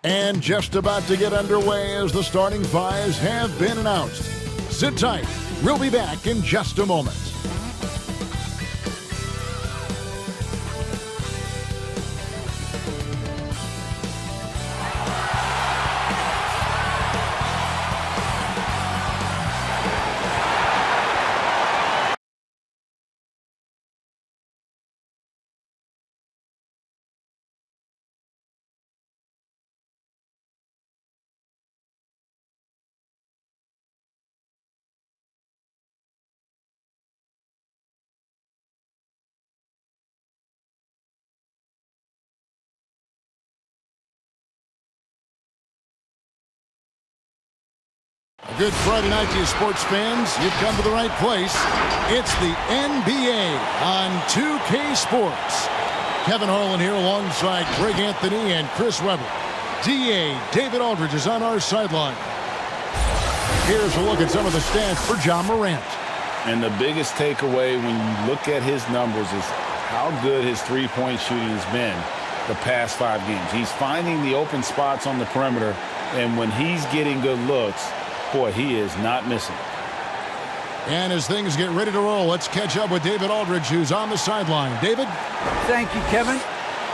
And just about to get underway as the starting fives have been announced. Sit tight. We'll be back in just a moment. A good Friday night to you sports fans. You've come to the right place. It's the NBA on 2K Sports. Kevin Harlan here alongside Greg Anthony and Chris Webber. DA David Aldridge is on our sideline. Here's a look at some of the stats for Ja Morant. And the biggest takeaway when you look at his numbers is how good his three-point shooting has been the past 5 games. He's finding the open spots on the perimeter, and when he's getting good looks, boy, he is not missing. And as things get ready to roll, let's catch up with David Aldridge, who's on the sideline. David? Thank you, Kevin.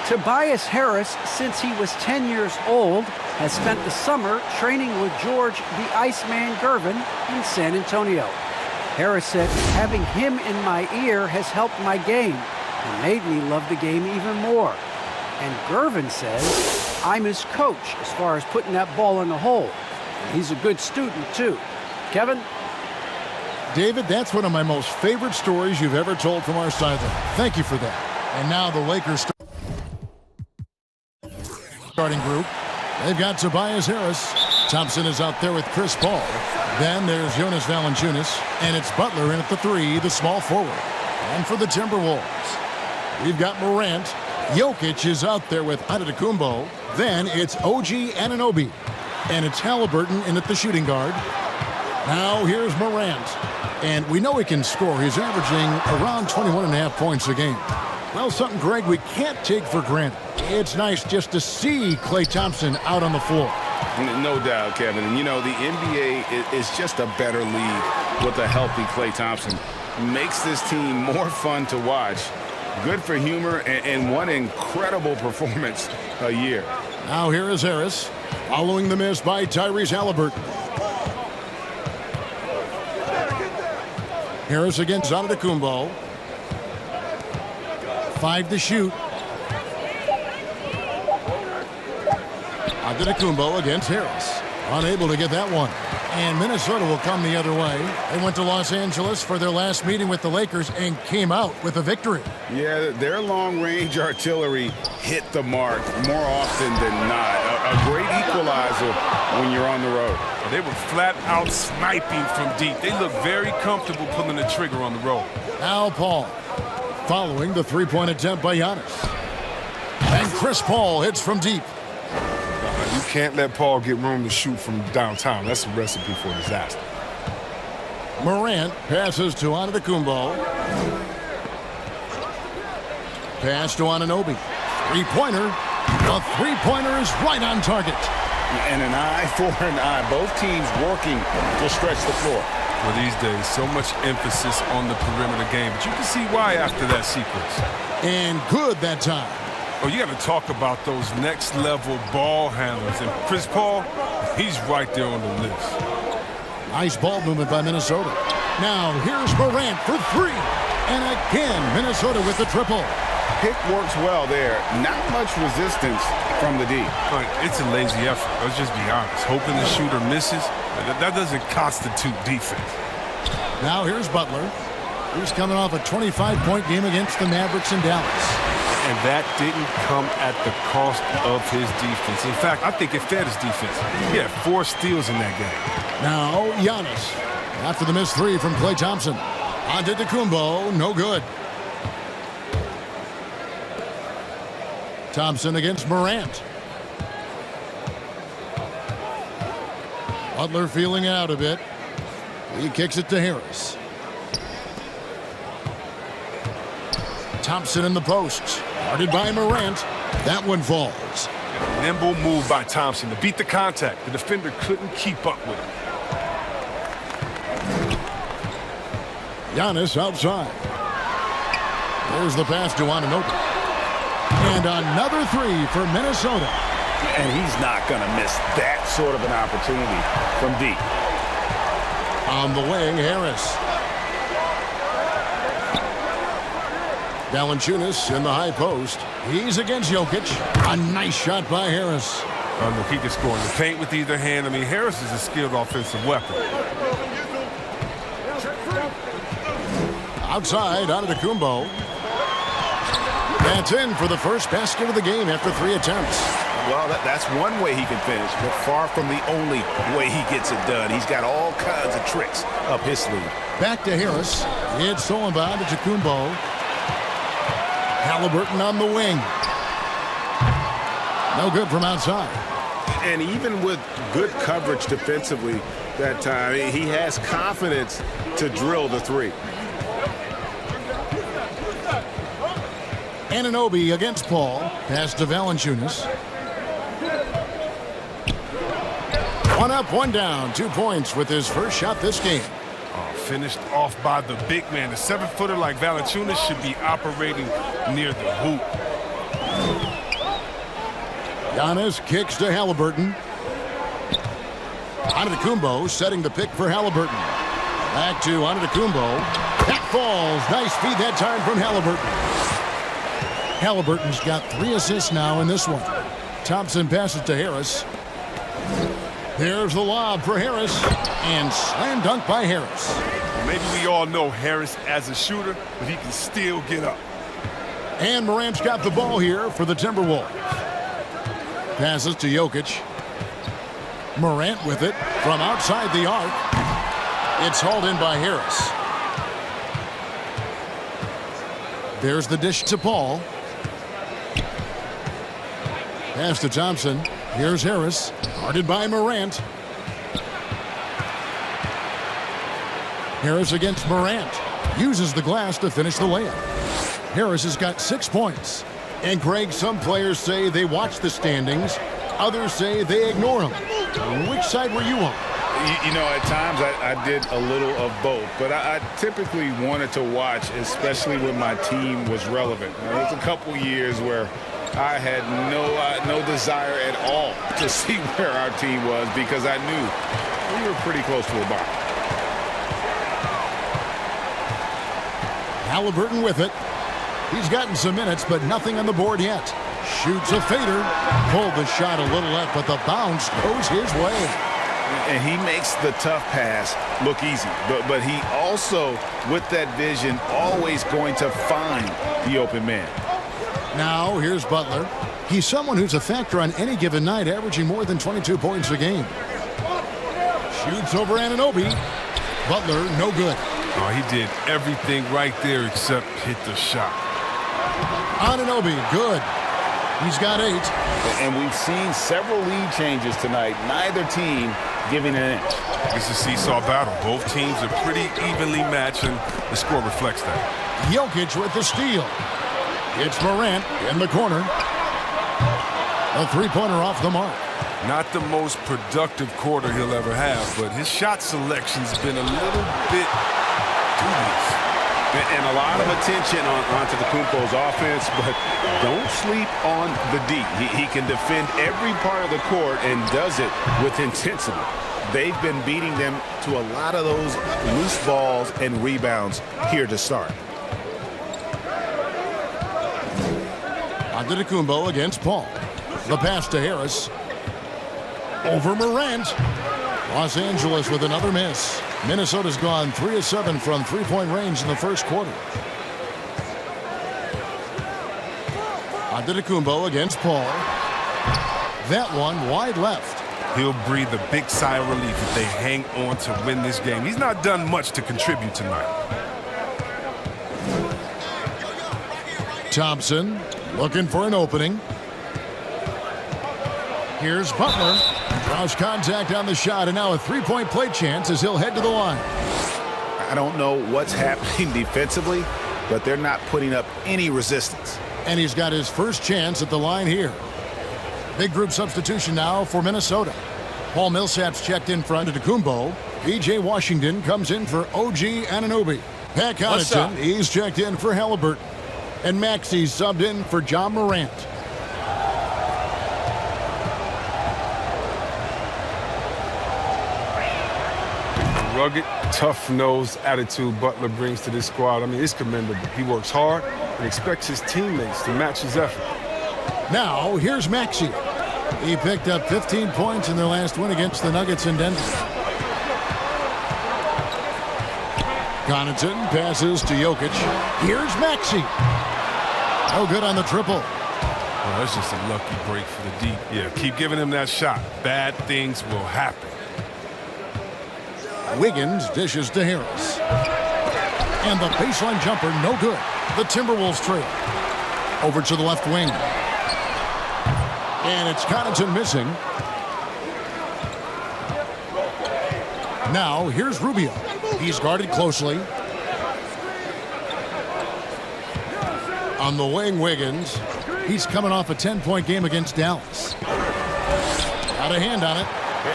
Tobias Harris, since he was 10 years old, has spent the summer training with George the Iceman Gervin in San Antonio. Harris said, having him in my ear has helped my game and made me love the game even more. And Gervin says, I'm his coach as far as putting that ball in the hole. He's a good student, too. Kevin? David, that's one of my most favorite stories you've ever told from our sideline. Thank you for that. And now the Lakers starting group. They've got Tobias Harris. Thompson is out there with Chris Paul. Then there's Jonas Valanciunas. And it's Butler in at the 3, the small forward. And for the Timberwolves, we've got Morant. Jokic is out there with Antetokounmpo. Then it's OG Anunoby. And it's Halliburton in at the shooting guard. Now here's Morant. And we know he can score. He's averaging around 21.5 points a game. Well, something, Greg, we can't take for granted. It's nice just to see Klay Thompson out on the floor. No doubt, Kevin. And, you know, the NBA is just a better league with a healthy Klay Thompson. Makes this team more fun to watch. Good for humor and one incredible performance a year. Now here is Harris, following the miss by Tyrese Halliburton. Harris against Antetokounmpo. 5 to shoot. Antetokounmpo against Harris. Unable to get that one. And Minnesota will come the other way. They went to Los Angeles for their last meeting with the Lakers and came out with a victory. Yeah, their long-range artillery hit the mark more often than not. A great equalizer when you're on the road. They were flat out sniping from deep. They look very comfortable pulling the trigger on the road. Now Paul, following the three-point attempt by Giannis. And Chris Paul hits from deep. You can't let Paul get room to shoot from downtown. That's a recipe for disaster. Morant passes to Antetokounmpo. Pass to Anunoby. Three-pointer. The three-pointer is right on target. And an eye for an eye. Both teams working to stretch the floor. Well, these days, so much emphasis on the perimeter game. But you can see why after that sequence. And good that time. Oh, you got to talk about those next-level ball handlers. And Chris Paul, he's right there on the list. Nice ball movement by Minnesota. Now, here's Morant for 3. And again, Minnesota with the triple. Pick works well there. Not much resistance from the D. It's a lazy effort. Let's just be honest. Hoping the shooter misses, that doesn't constitute defense. Now here's Butler. He's coming off a 25-point game against the Mavericks in Dallas. And that didn't come at the cost of his defense. In fact, I think it fed his defense. He had 4 steals in that game. Now Giannis. After the missed 3 from Klay Thompson. Antetokounmpo, no good. Thompson against Morant. Butler feeling out a bit. He kicks it to Harris. Thompson in the post. Guarded by Morant. That one falls. Nimble move by Thompson to beat the contact. The defender couldn't keep up with him. Giannis outside. There's the pass to Anunoby. And another three for Minnesota. And he's not going to miss that sort of an opportunity from deep. On the wing, Harris. Valanciunas in the high post. He's against Jokic. A nice shot by Harris. Look, he can score in the paint with either hand. I mean, Harris is a skilled offensive weapon. Outside, Antetokounmpo. That's in for the first basket of the game after 3 attempts. Well, that's one way he can finish, but far from the only way he gets it done. He's got all kinds of tricks up his sleeve. Back to Harris. It's stolen by Antetokounmpo. Halliburton on the wing. No good from outside. And even with good coverage defensively that time, he has confidence to drill the three. Anunoby against Paul. Pass to Valanciunas. 1 up, 1 down. 2 points with his first shot this game. Finished off by the big man. The 7-footer like Valanciunas should be operating near the hoop. Giannis kicks to Halliburton. Antetokounmpo setting the pick for Halliburton. Back to Antetokounmpo. That falls. Nice feed that time from Halliburton. Halliburton's got 3 assists now in this one. Thompson passes to Harris. There's the lob for Harris. And slam dunk by Harris. Maybe we all know Harris as a shooter, but he can still get up. And Morant's got the ball here for the Timberwolves. Passes to Jokic. Morant with it from outside the arc. It's hauled in by Harris. There's the dish to Paul. Pass to Thompson. Here's Harris. Guarded by Morant. Harris against Morant. Uses the glass to finish the layup. Harris has got 6 points. And Greg, some players say they watch the standings. Others say they ignore them. Which side were you on? You know, at times I did a little of both, but I typically wanted to watch, especially when my team was relevant. There was a couple years where I had no desire at all to see where our team was because I knew we were pretty close to a bye. Halliburton with it. He's gotten some minutes, but nothing on the board yet. Shoots a fader. Pulled the shot a little left, but the bounce goes his way. And he makes the tough pass look easy. But he also, with that vision, always going to find the open man. Now, here's Butler. He's someone who's a factor on any given night, averaging more than 22 points a game. Shoots over Anunoby. Butler, no good. Oh, he did everything right there except hit the shot. Anunoby, good. He's got 8. And we've seen several lead changes tonight. Neither team giving an inch. It's a seesaw battle. Both teams are pretty evenly matched, and the score reflects that. Jokic with the steal. It's Morant in the corner. A 3-pointer off the mark. Not the most productive quarter he'll ever have, but his shot selection's been a little bit dubious. And a lot of attention on Antetokounmpo's offense, but don't sleep on the D. He can defend every part of the court and does it with intensity. They've been beating them to a lot of those loose balls and rebounds here to start. Antetokounmpo against Paul. The pass to Harris. Over Morant. Los Angeles with another miss. Minnesota's gone 3 of 7 from 3-point range in the first quarter. Antetokounmpo against Paul. That one wide left. He'll breathe a big sigh of relief if they hang on to win this game. He's not done much to contribute tonight. Thompson looking for an opening. Here's Butler. Draws contact on the shot, and now a 3-point play chance as he'll head to the line. I don't know what's happening defensively, but they're not putting up any resistance. And he's got his first chance at the line here. Big group substitution now for Minnesota. Paul Millsap's checked in front of Antetokounmpo. P.J. Washington comes in for OG Anunoby. Pat Connaughton, he's checked in for Halliburton. And Maxey's subbed in for John Morant. Rugged, tough-nosed attitude Butler brings to this squad. I mean, it's commendable. He works hard and expects his teammates to match his effort. Now, here's Maxey. He picked up 15 points in their last win against the Nuggets in Denver. Connaughton passes to Jokic. Here's Maxey. No good on the triple. Well, that's just a lucky break for the deep. Yeah, keep giving him that shot. Bad things will happen. Wiggins dishes to Harris. And the baseline jumper, no good. The Timberwolves trail. Over to the left wing. And it's Connaughton missing. Now, here's Rubio. He's guarded closely. On the wing, Wiggins. He's coming off a 10-point game against Dallas. Got a hand on it.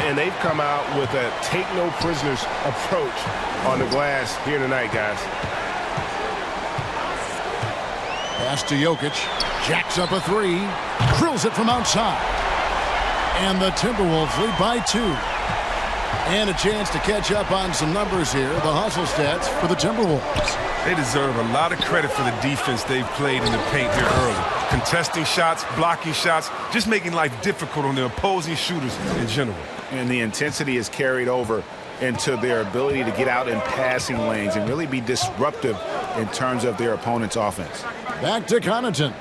And they've come out with a take-no-prisoners approach on the glass here tonight, guys. Pass to Jokic. Jacks up a three. Drills it from outside. And the Timberwolves lead by 2. And a chance to catch up on some numbers here. The hustle stats for the Timberwolves. They deserve a lot of credit for the defense they've played in the paint here early. Contesting shots, blocking shots, just making life difficult on the opposing shooters in general. And the intensity is carried over into their ability to get out in passing lanes and really be disruptive in terms of their opponent's offense. Back to Connaughton.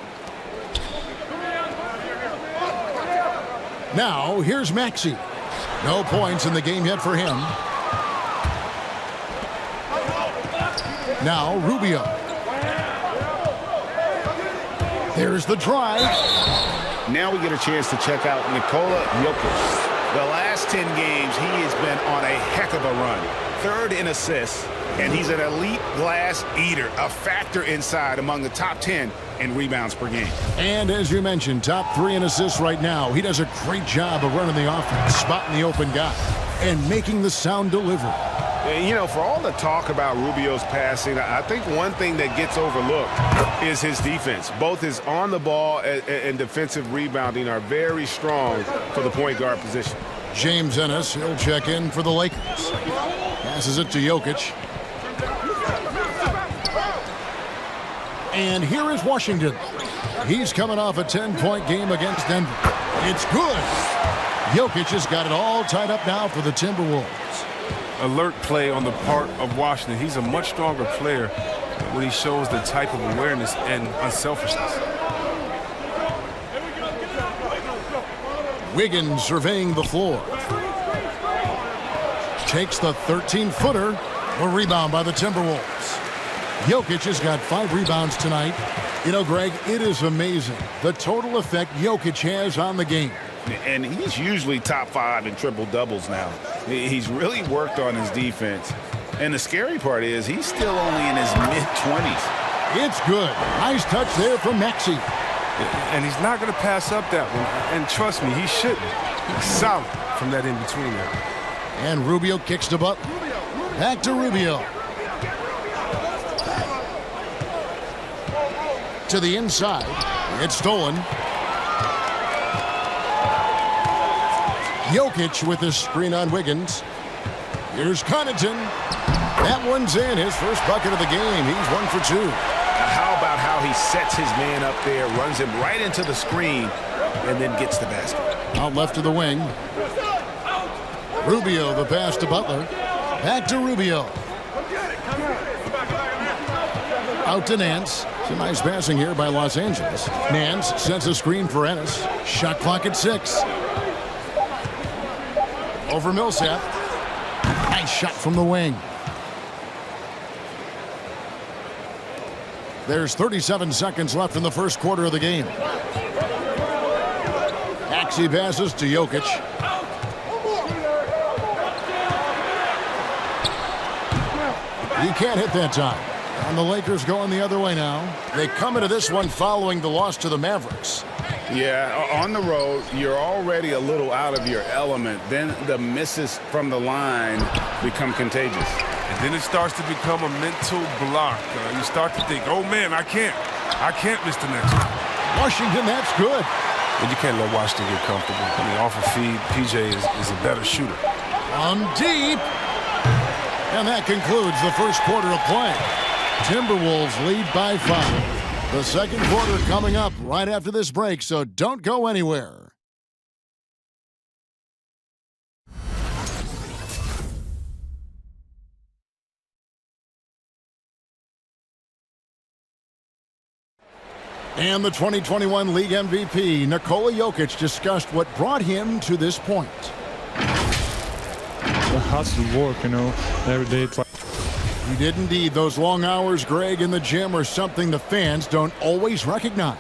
Now, here's Maxey. No points in the game yet for him. Now, Rubio. There's the drive. Now we get a chance to check out Nikola Jokic. The last 10 games, he has been on a heck of a run. 3rd in assists, and he's an elite glass eater, a factor inside among the top 10 in rebounds per game. And as you mentioned, top 3 in assists right now. He does a great job of running the offense, spotting the open guy, and making the sound delivery. You know, for all the talk about Rubio's passing, I think one thing that gets overlooked is his defense. Both his on-the-ball and defensive rebounding are very strong for the point guard position. James Ennis, he'll check in for the Lakers. Passes it to Jokic. And here is Washington. He's coming off a 10-point game against Denver. It's good. Jokic has got it all tied up now for the Timberwolves. Alert play on the part of Washington. He's a much stronger player when he shows the type of awareness and unselfishness. Wiggins surveying the floor. Takes the 13-footer. A rebound by the Timberwolves. Jokic has got 5 rebounds tonight. You know, Greg, it is amazing the total effect Jokic has on the game. And he's usually top 5 in triple-doubles now. He's really worked on his defense. And the scary part is he's still only in his mid-20s. It's good. Nice touch there from Maxey. And he's not going to pass up that one. And trust me, he shouldn't. He's solid from that in-between there. And Rubio kicks to Butler. Back to Rubio. To the inside. It's stolen. Jokic with his screen on Wiggins. Here's Connaughton. That one's in. His first bucket of the game. He's 1 for 2. How about how he sets his man up there, runs him right into the screen, and then gets the basket. Out left to the wing. Rubio, the pass to Butler. Back to Rubio. Out to Nance. It's a nice passing here by Los Angeles. Nance sends a screen for Ennis. Shot clock at 6. Over Millsap. Nice shot from the wing. There's 37 seconds left in the first quarter of the game. Maxey passes to Jokic. He can't hit that time. And the Lakers going the other way now. They come into this one following the loss to the Mavericks. Yeah, on the road, you're already a little out of your element. Then the misses from the line become contagious. And then it starts to become a mental block. You start to think, oh, man, I can't miss the next one. Washington, that's good. But you can't let Washington get comfortable. I mean, off a feed, PJ is a better shooter. On deep. And that concludes the first quarter of play. Timberwolves lead by 5. The second quarter coming up right after this break, so don't go anywhere. And the 2021 League MVP, Nikola Jokic, discussed what brought him to this point. The hustle work, every day it's like. He did indeed. Those long hours, Greg, in the gym are something the fans don't always recognize.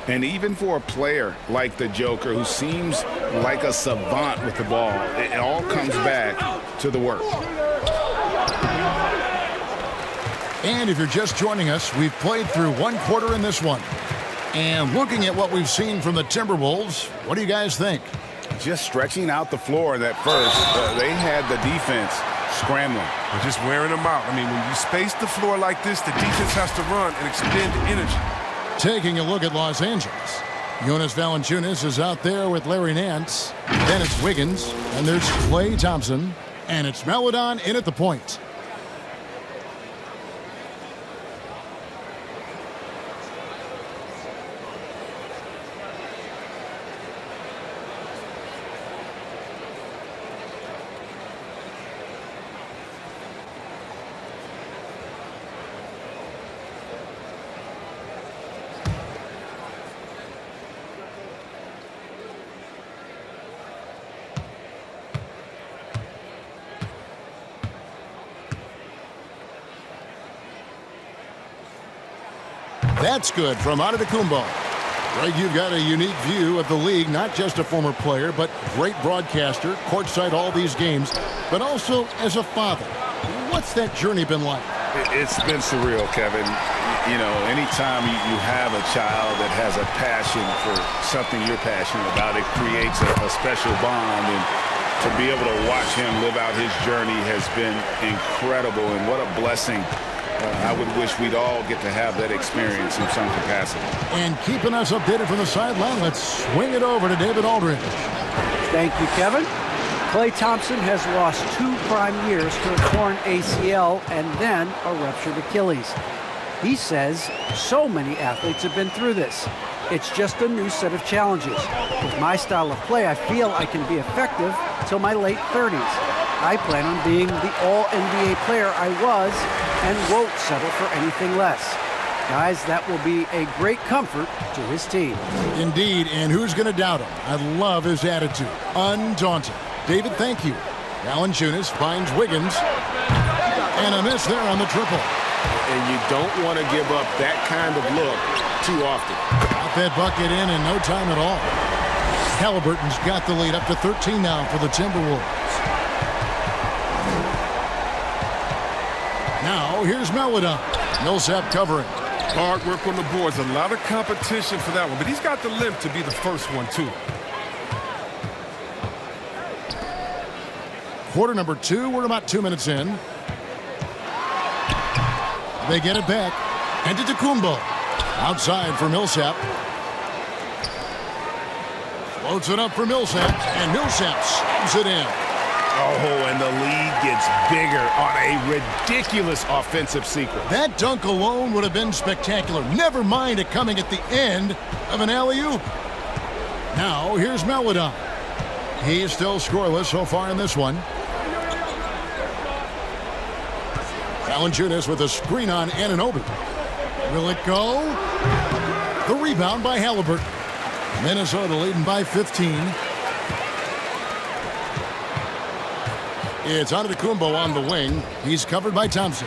And even for a player like the Joker, who seems like a savant with the ball, it all comes back to the work. And if you're just joining us, we've played through one quarter in this one. And looking at what we've seen from the Timberwolves, what do you guys think? Just stretching out the floor in that first, they had the defense scrambling. We're just wearing them out. I mean, when you space the floor like this, the defense has to run and expend energy. Taking a look at Los Angeles. Jonas Valanciunas is out there with Larry Nance. Then it's Wiggins. And there's Klay Thompson. And it's Melodon in at the point. That's good from Antetokounmpo. Greg, you've got a unique view of the league, not just a former player, but great broadcaster, courtside all these games, but also as a father. What's that journey been like? It's been surreal, Kevin. Anytime you have a child that has a passion for something you're passionate about, it creates a special bond. And to be able to watch him live out his journey has been incredible, and what a blessing. I would wish we'd all get to have that experience in some capacity. And keeping us updated from the sideline, let's swing it over to David Aldridge. Thank you, Kevin. Klay Thompson has lost 2 prime years to a torn ACL and then a ruptured Achilles. He says so many athletes have been through this. It's just a new set of challenges. With my style of play, I feel I can be effective till my late 30s. I plan on being the all-NBA player I was and won't settle for anything less. Guys, that will be a great comfort to his team. Indeed, and who's going to doubt him? I love his attitude. Undaunted. David, thank you. Valanciunas finds Wiggins. And a miss there on the triple. And you don't want to give up that kind of look too often. Got that bucket in no time at all. Halliburton's got the lead up to 13 now for the Timberwolves. Now, here's Melodon. Millsap covering. Hard work on the boards. A lot of competition for that one, but he's got the length to be the first one, too. Quarter number 2. We're about 2 minutes in. They get it back. Antetokounmpo. Outside for Millsap. Floats it up for Millsap. And Millsap slams it in. Oh, and the lead gets bigger on a ridiculous offensive sequence. That dunk alone would have been spectacular. Never mind it coming at the end of an alley-oop. Now, here's Melodon. He is still scoreless so far in this one. Valanciunas with a screen on Anunoby. Will it go? The rebound by Halliburton. Minnesota leading by 15. It's Antetokounmpo on the wing. He's covered by Thompson.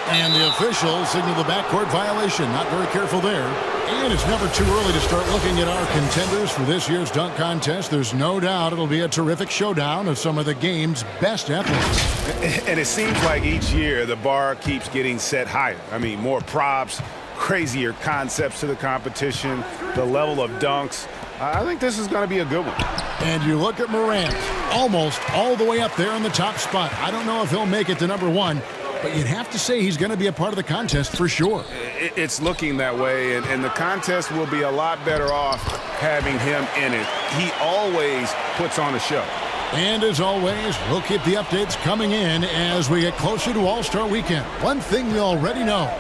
And the official signaled the backcourt violation. Not very careful there. And it's never too early to start looking at our contenders for this year's dunk contest. There's no doubt it'll be a terrific showdown of some of the game's best athletes. And it seems like each year the bar keeps getting set higher. I mean, more props, crazier concepts to the competition, the level of dunks. I think this is going to be a good one. And you look at Morant, almost all the way up there in the top spot. I don't know if he'll make it to number 1, but you'd have to say he's going to be a part of the contest for sure. It's looking that way, and the contest will be a lot better off having him in it. He always puts on a show. And as always, we'll keep the updates coming in as we get closer to All-Star Weekend. One thing we already know,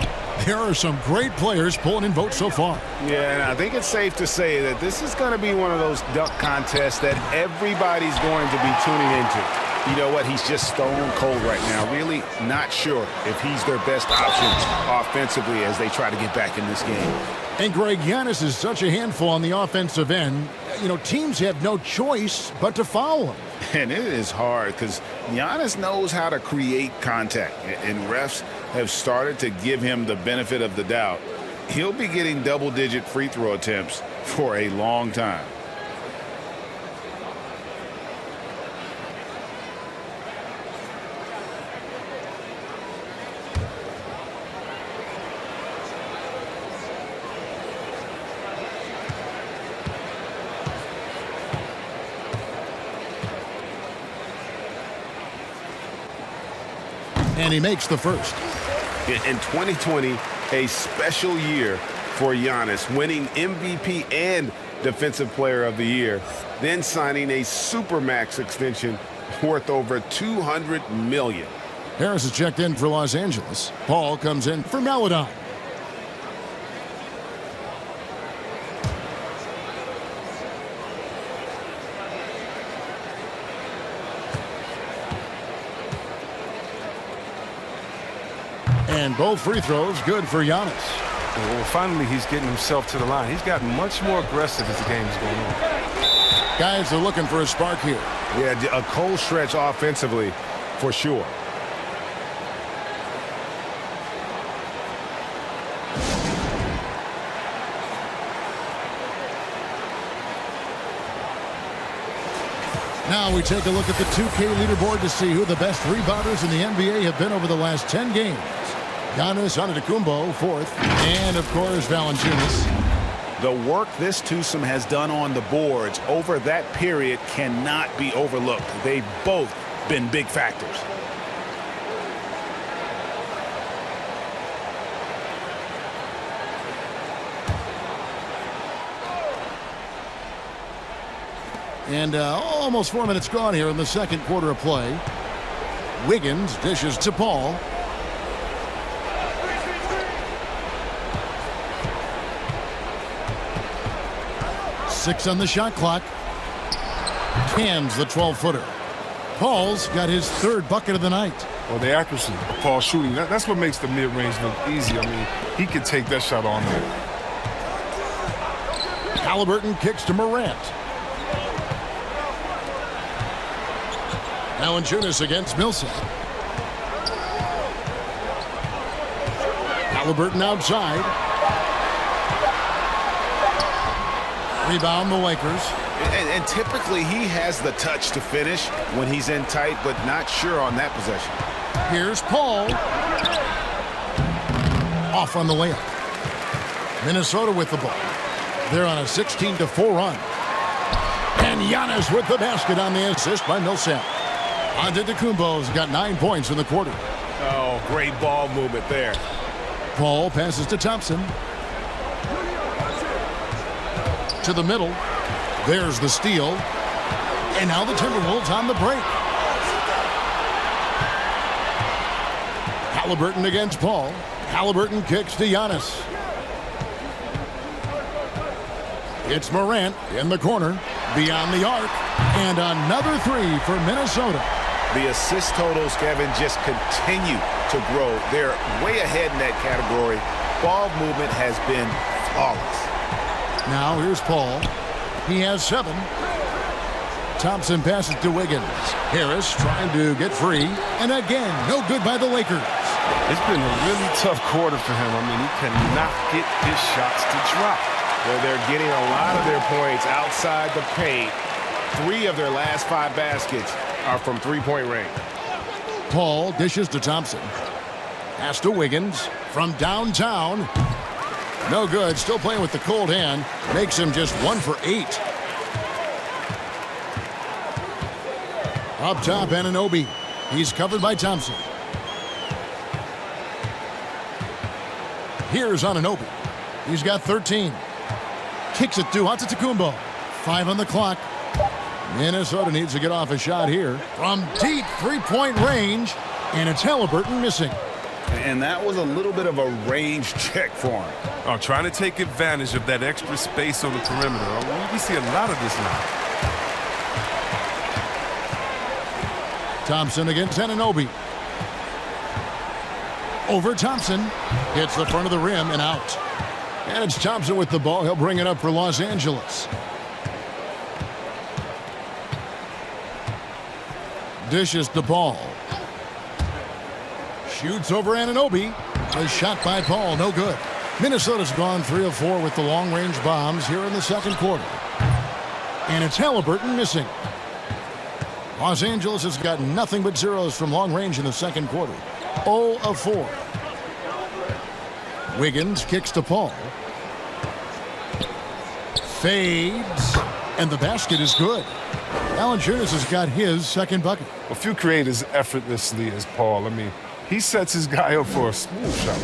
there are some great players pulling in votes so far. Yeah, and I think it's safe to say that this is going to be one of those dunk contests that everybody's going to be tuning into. You know what? He's just stone cold right now. Really not sure if he's their best option offensively as they try to get back in this game. And Greg, Giannis is such a handful on the offensive end. You know, teams have no choice but to foul him. And it is hard because Giannis knows how to create contact, and refs have started to give him the benefit of the doubt. He'll be getting double-digit free throw attempts for a long time. And he makes the first. In 2020, a special year for Giannis, winning MVP and Defensive Player of the Year, then signing a Supermax extension worth over $200 million. Harris is checked in for Los Angeles. Paul comes in for Maladon. And both free throws good for Giannis. Well, finally, he's getting himself to the line. He's gotten much more aggressive as the game is going on. Guys are looking for a spark here. Yeah, a cold stretch offensively for sure. Now we take a look at the 2K leaderboard to see who the best rebounders in the NBA have been over the last 10 games. Giannis Antetokounmpo, 4th, and, of course, Valanciunas. The work this twosome has done on the boards over that period cannot be overlooked. They've both been big factors. And almost 4 minutes gone here in the second quarter of play. Wiggins dishes to Paul. Six on the shot clock. Cans the 12-footer. Paul's got his 3rd bucket of the night. Well, the accuracy of Paul's shooting, that's what makes the mid-range look easy. I mean, he can take that shot on there. Halliburton kicks to Morant. Valanciunas against Millsap. Halliburton outside. Rebound the Lakers. And typically he has the touch to finish when he's in tight, but not sure on that possession. Here's Paul. Off on the layup. Minnesota with the ball. They're on a 16-4 run. And Giannis with the basket on the assist by Millsap. Antetokounmpo's got 9 points in the quarter. Oh, great ball movement there. Paul passes to Thompson. To the middle. There's the steal. And now the Timberwolves on the break. Halliburton against Paul. Halliburton kicks to Giannis. It's Morant in the corner. Beyond the arc. And another 3 for Minnesota. The assist totals, Kevin, just continue to grow. They're way ahead in that category. Ball movement has been flawless. Now here's Paul. He has 7. Thompson passes to Wiggins. Harris trying to get free. And again, no good by the Lakers. It's been a really tough quarter for him. I mean, he cannot get his shots to drop. Well, they're getting a lot of their points outside the paint. 3 of their last 5 baskets are from three-point range. Paul dishes to Thompson. Pass to Wiggins from downtown. No good. Still playing with the cold hand. Makes him just 1 for 8. Up top, Anunoby. He's covered by Thompson. Here's Anunoby. He's got 13. Kicks it to Antetokounmpo. 5 on the clock. Minnesota needs to get off a shot here. From deep three-point range, and it's Halliburton missing. And that was a little bit of a range check for him. Oh, trying to take advantage of that extra space on the perimeter. We see a lot of this now. Thompson against Anunoby. Over Thompson. Hits the front of the rim and out. And it's Thompson with the ball. He'll bring it up for Los Angeles. Dishes the ball. Shoots over Anunoby. A shot by Paul, no good. Minnesota's gone 3 of 4 with the long-range bombs here in the second quarter. And it's Halliburton missing. Los Angeles has got nothing but zeros from long range in the second quarter. 0 of 4. Wiggins kicks to Paul. Fades. And the basket is good. Valanciunas has got his second bucket. A few create as effortlessly as Paul. I mean, he sets his guy up for a smooth shot.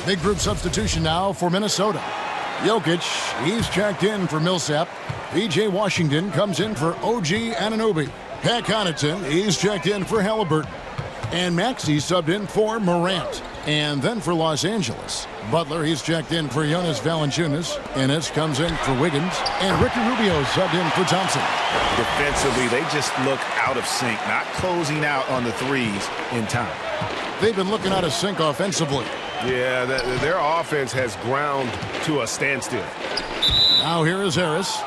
Big group substitution now for Minnesota. Jokic, he's checked in for Millsap. P.J. Washington comes in for OG Anunoby. Pat Connaughton, he's checked in for Halliburton. And Maxey subbed in for Morant. And then for Los Angeles, Butler, he's checked in for Jonas Valanciunas. Ennis comes in for Wiggins. And Ricky Rubio subbed in for Thompson. Defensively, they just look out of sync, not closing out on the threes in time. They've been looking out of sync offensively. Yeah, their offense has ground to a standstill. Now here is Harris.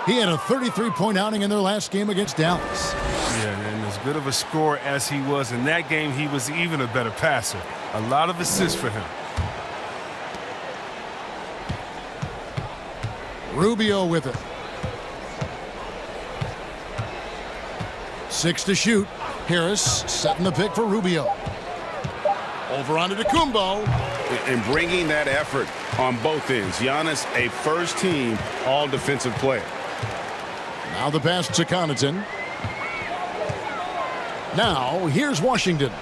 He had a 33-point outing in their last game against Dallas. Yeah, and as good of a scorer as he was in that game, he was even a better passer. A lot of assists for him. Rubio with it. 6 to shoot. Harris setting the pick for Rubio. Over onto Antetokounmpo. And bringing that effort on both ends. Giannis, a first-team all-defensive player. Now the pass to Connaughton. Now here's Washington.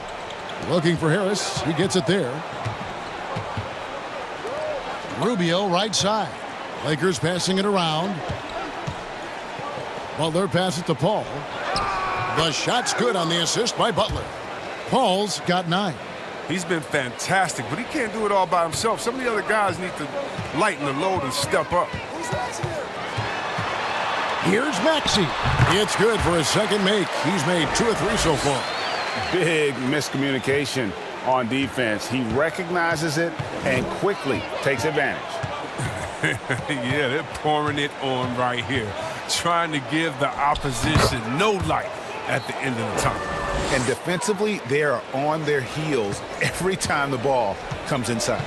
Looking for Harris. He gets it there. Rubio right side. Lakers passing it around. Butler passes to Paul. The shot's good on the assist by Butler. Paul's got 9. He's been fantastic, but he can't do it all by himself. Some of the other guys need to lighten the load and step up. Here's Maxey. It's good for his second make. He's made 2 of 3 so far. Big miscommunication on defense. He recognizes it and quickly takes advantage. Yeah, they're pouring it on right here, trying to give the opposition no light at the end of the tunnel. And defensively, they are on their heels every time the ball comes inside.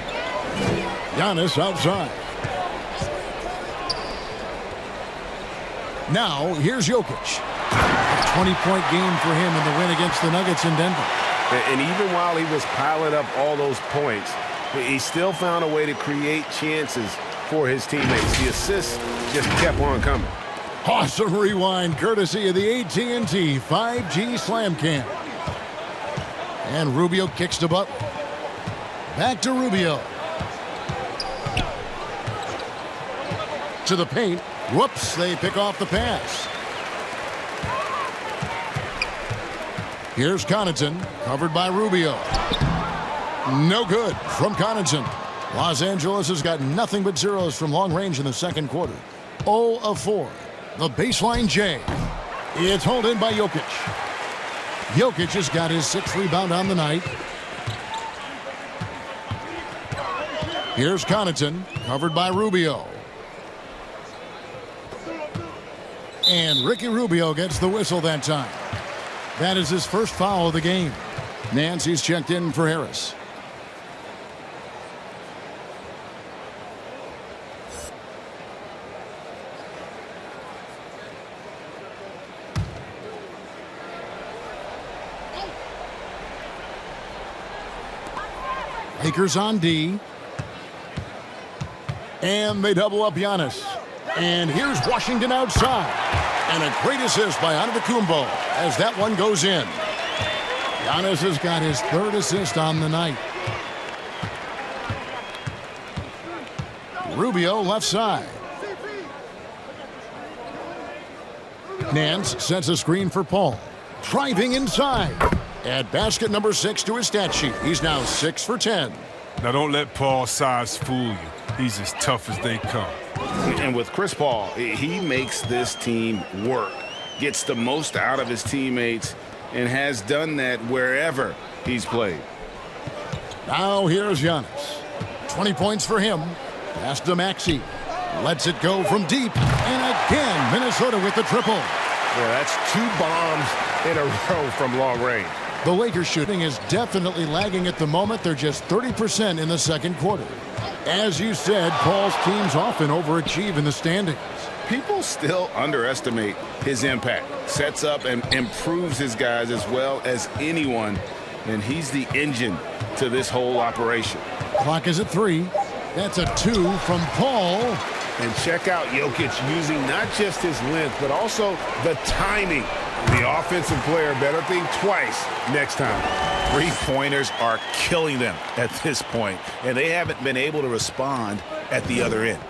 Giannis outside. Now, here's Jokic. A 20-point game for him in the win against the Nuggets in Denver. And even while he was piling up all those points, he still found a way to create chances for his teammates. The assists just kept on coming. Awesome rewind courtesy of the AT&T 5G Slam Cam. And Rubio kicks to Butler. Back to Rubio. To the paint. Whoops, they pick off the pass. Here's Connaughton, covered by Rubio. No good from Connaughton. Los Angeles has got nothing but zeros from long range in the second quarter. 0 of 4. The baseline J. It's hauled in by Jokic. Jokic has got his 6th rebound on the night. Here's Connaughton, covered by Rubio. And Ricky Rubio gets the whistle that time. That is his first foul of the game. Nancy's checked in for Harris. Lakers on D. And they double up Giannis. And here's Washington outside. And a great assist by Antetokounmpo as that one goes in. Giannis has got his third assist on the night. Rubio left side. Nance sets a screen for Paul. Driving inside. Add basket number 6 to his stat sheet. He's now 6 for 10. Now don't let Paul's size fool you. He's as tough as they come. And with Chris Paul, he makes this team work, gets the most out of his teammates, and has done that wherever he's played. Now here's Giannis. 20 points for him. Pass to Maxey. Lets it go from deep. And again, Minnesota with the triple. Yeah, that's 2 bombs in a row from long range. The Lakers shooting is definitely lagging at the moment. They're just 30% in the second quarter. As you said, Paul's teams often overachieve in the standings. People still underestimate his impact. Sets up and improves his guys as well as anyone. And he's the engine to this whole operation. Clock is at 3. That's a 2 from Paul. And check out Jokic using not just his length, but also the timing. The offensive player better think twice next time. 3-pointers are killing them at this point, and they haven't been able to respond at the other end.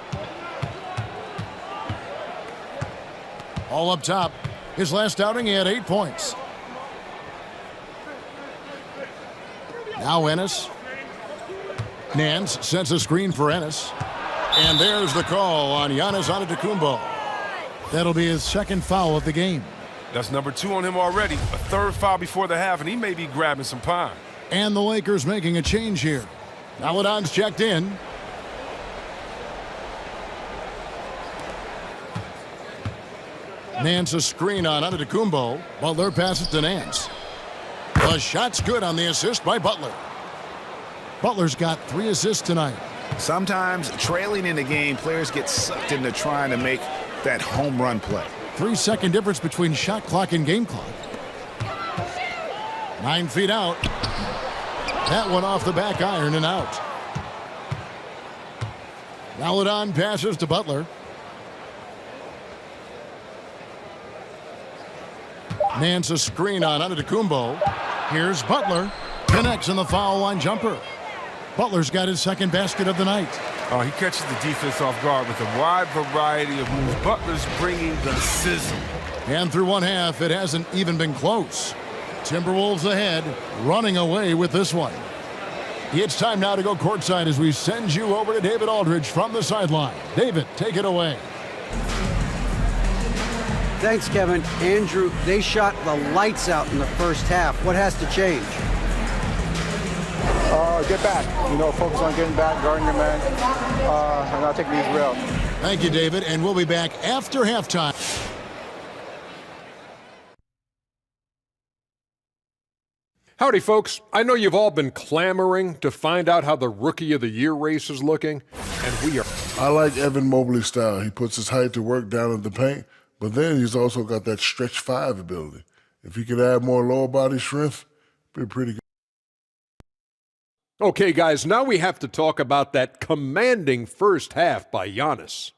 All up top. His last outing, he had 8 points. Now Ennis. Nance sets a screen for Ennis. And there's the call on Giannis Antetokounmpo. That'll be his second foul of the game. That's number 2 on him already. A third foul before the half, and he may be grabbing some pine. And the Lakers making a change here. Maladon's checked in. Nance a screen on Antetokounmpo. Butler passes to Nance. The shot's good on the assist by Butler. Butler's got 3 assists tonight. Sometimes trailing in the game, players get sucked into trying to make that home run play. 3-second difference between shot clock and game clock. 9 feet out. That one off the back iron and out. Maladon passes to Butler. Nance a screen on Antetokounmpo. Here's Butler. Connects on the foul line jumper. Butler's got his second basket of the night. He catches the defense off guard with a wide variety of moves. Butler's bringing the sizzle. And through one half, it hasn't even been close. Timberwolves ahead, running away with this one. It's time now to go courtside as we send you over to David Aldridge from the sideline. David, take it away. Thanks, Kevin. Andrew, they shot the lights out in the first half. What has to change? Get back. Focus on getting back, guarding your man, and not taking these real. Thank you, David, and we'll be back after halftime. Howdy, folks. I know you've all been clamoring to find out how the Rookie of the Year race is looking, and we are. I like Evan Mobley's style. He puts his height to work down in the paint, but then he's also got that stretch 5 ability. If he could add more lower body strength, it'd be pretty good. Okay, guys, now we have to talk about that commanding first half by Giannis.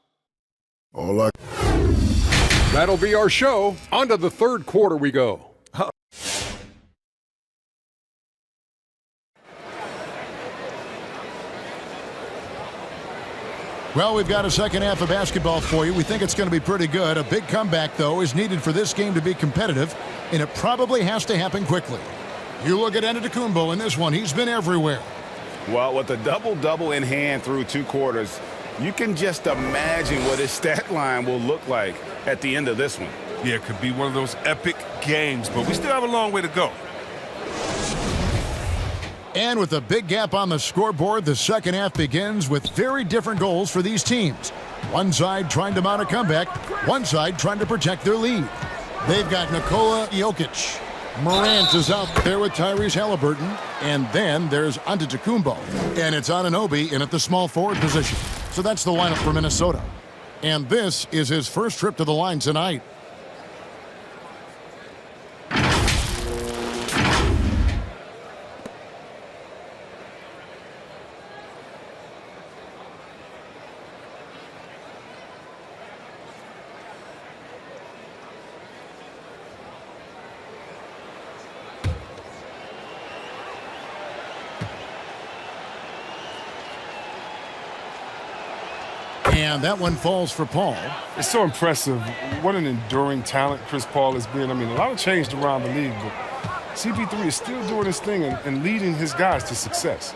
That'll be our show. On to the third quarter we go. Well, we've got a second half of basketball for you. We think it's going to be pretty good. A big comeback, though, is needed for this game to be competitive, and it probably has to happen quickly. You look at Antetokounmpo in this one. He's been everywhere. Well, with a double-double in hand through 2 quarters, you can just imagine what his stat line will look like at the end of this one. Yeah, it could be one of those epic games, but we still have a long way to go. And with a big gap on the scoreboard, the second half begins with very different goals for these teams. One side trying to mount a comeback, one side trying to protect their lead. They've got Nikola Jokic. Morant is out there with Tyrese Halliburton. And then there's Antetokounmpo. And it's Anunoby in at the small forward position. So that's the lineup for Minnesota. And this is his first trip to the line tonight. And that one falls for Paul. It's so impressive. What an enduring talent Chris Paul has been. I mean, a lot has changed around the league, but CP3 is still doing his thing and leading his guys to success.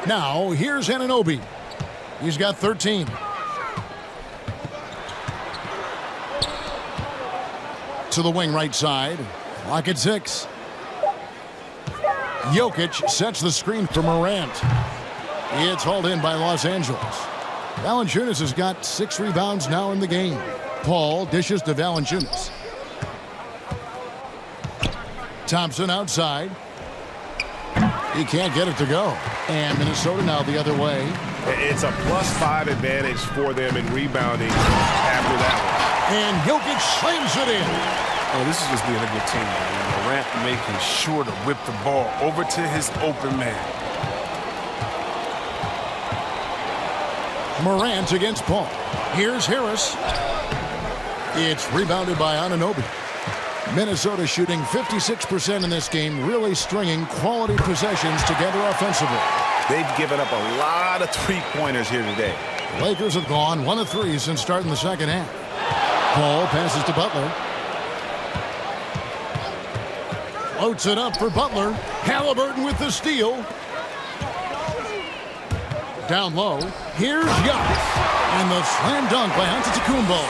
Now, here's Anunoby. He's got 13. To the wing right side. Clock at 6. Jokic sets the screen for Morant. It's hauled in by Los Angeles. Valanciunas has got 6 rebounds now in the game. Paul dishes to Valanciunas. Thompson outside. He can't get it to go. And Minnesota now the other way. It's a +5 advantage for them in rebounding after that one. And Jokic slams it in. Oh, this is just being a good team. Man. Morant making sure to whip the ball over to his open man. Morant against Paul. Here's Harris. It's rebounded by Anunoby. Minnesota shooting 56% in this game, really stringing quality possessions together offensively. They've given up a lot of three-pointers here today. The Lakers have gone 1 of 3 since starting the second half. Paul passes to Butler. Floats it up for Butler. Halliburton with the steal. Down low. Here's Giannis. And the slam dunk by Antetokounmpo.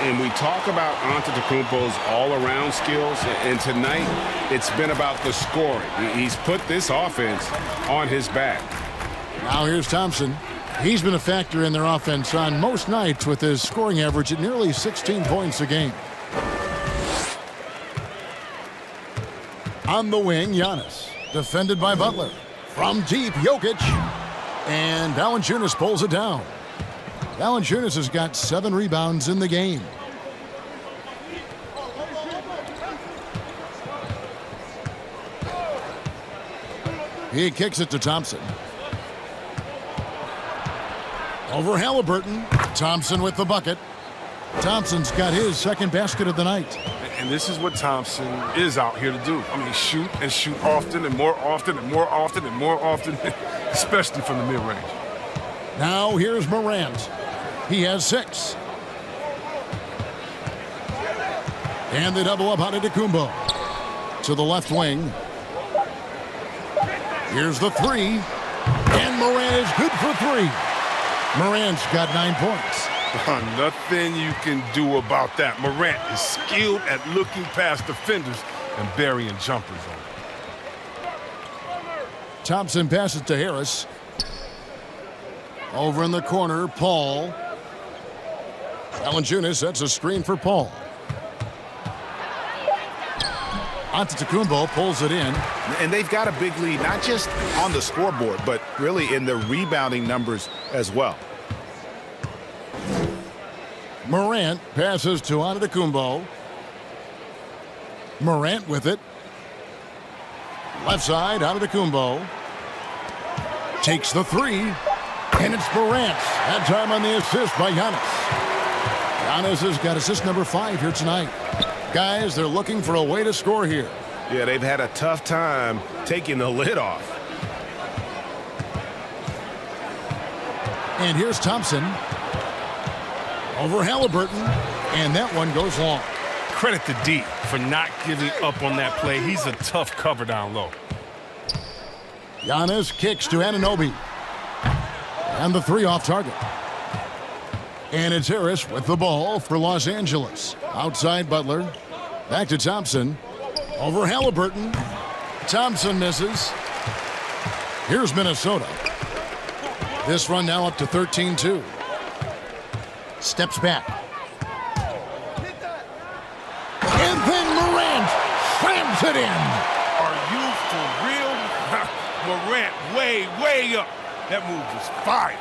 And we talk about Antetokounmpo's all-around skills, and tonight it's been about the scoring. He's put this offense on his back. Now here's Thompson. He's been a factor in their offense on most nights with his scoring average at nearly 16 points a game. On the wing, Giannis. Defended by Butler. From deep, Jokic. And Valanciunas pulls it down. Valanciunas has got 7 rebounds in the game. He kicks it to Thompson. Over Halliburton. Thompson with the bucket. Thompson's got his second basket of the night. And this is what Thompson is out here to do. I mean, shoot and shoot often and more often and more often and more often, especially from the mid-range. Now here's Morant. He has 6. And they double up Antetokounmpo. To the left wing. Here's the 3. And Morant is good for 3. Morant's got 9 points. Nothing you can do about that. Morant is skilled at looking past defenders and burying jumpers on them. Thompson passes to Harris. Over in the corner, Paul. Valanciunas sets a screen for Paul. Antetokounmpo pulls it in. And they've got a big lead, not just on the scoreboard, but really in the rebounding numbers as well. Morant passes to Antetokounmpo. Morant with it. Left side, Antetokounmpo. Takes the 3. And it's Morant. That time on the assist by Giannis. Giannis has got assist number 5 here tonight. Guys, they're looking for a way to score here. Yeah, they've had a tough time taking the lid off. And here's Thompson. Over Halliburton. And that one goes long. Credit to D for not giving up on that play. He's a tough cover down low. Giannis kicks to Anunoby. And the 3 off target. And it's Harris with the ball for Los Angeles. Outside Butler. Back to Thompson. Over Halliburton. Thompson misses. Here's Minnesota. This run now up to 13-2. Steps back. And then Morant slams it in. Are you for real? Morant way up. That move was fire.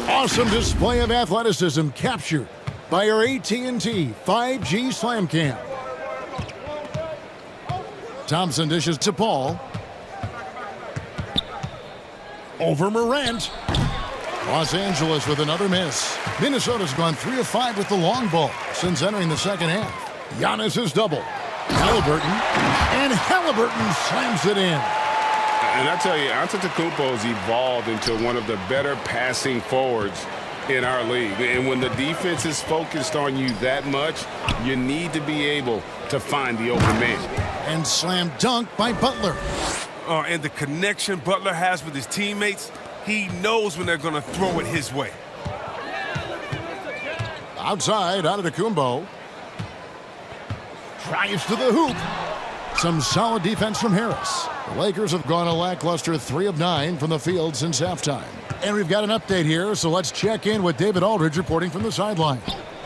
Awesome display of athleticism captured by our AT&T 5G Slam Cam. Thompson dishes to Paul. Over Morant. Los Angeles with another miss. Minnesota's gone 3 of 5 with the long ball since entering the second half. Giannis is double. Halliburton. And Halliburton slams it in. And I tell you, Antetokounmpo's evolved into one of the better passing forwards in our league. And when the defense is focused on you that much, you need to be able to find the open man. And slam dunk by Butler. And the connection Butler has with his teammates, he knows when they're going to throw it his way. Outside, Antetokounmpo. Drives to the hoop. Some solid defense from Harris. The Lakers have gone a lackluster 3 of 9 from the field since halftime. And we've got an update here, so let's check in with David Aldridge reporting from the sideline.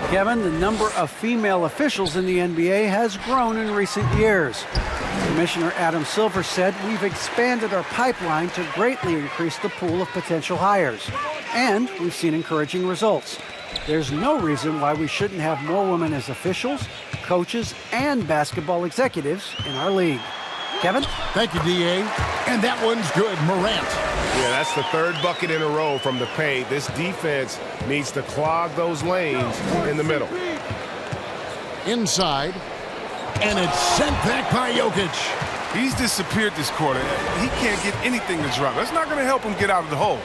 Kevin, the number of female officials in the NBA has grown in recent years. Commissioner Adam Silver said, "We've expanded our pipeline to greatly increase the pool of potential hires, and we've seen encouraging results. There's no reason why we shouldn't have more women as officials, coaches, and basketball executives in our league." Kevin? Thank you, D.A. And that one's good. Morant. Yeah, that's the third bucket in a row from the paint. This defense needs to clog those lanes in the middle. Inside. And it's sent back by Jokic. He's disappeared this quarter. He can't get anything to drop. That's not going to help him get out of the hole.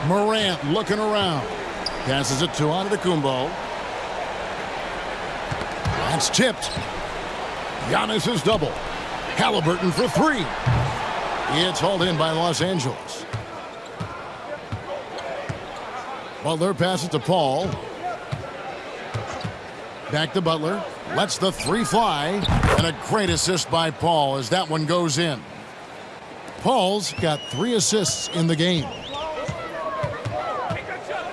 Morant looking around. Passes it to Antetokounmpo. That's tipped. Giannis is double. Halliburton for 3. It's hauled in by Los Angeles. Butler passes to Paul. Back to Butler. Lets the 3 fly. And a great assist by Paul as that one goes in. Paul's got 3 assists in the game.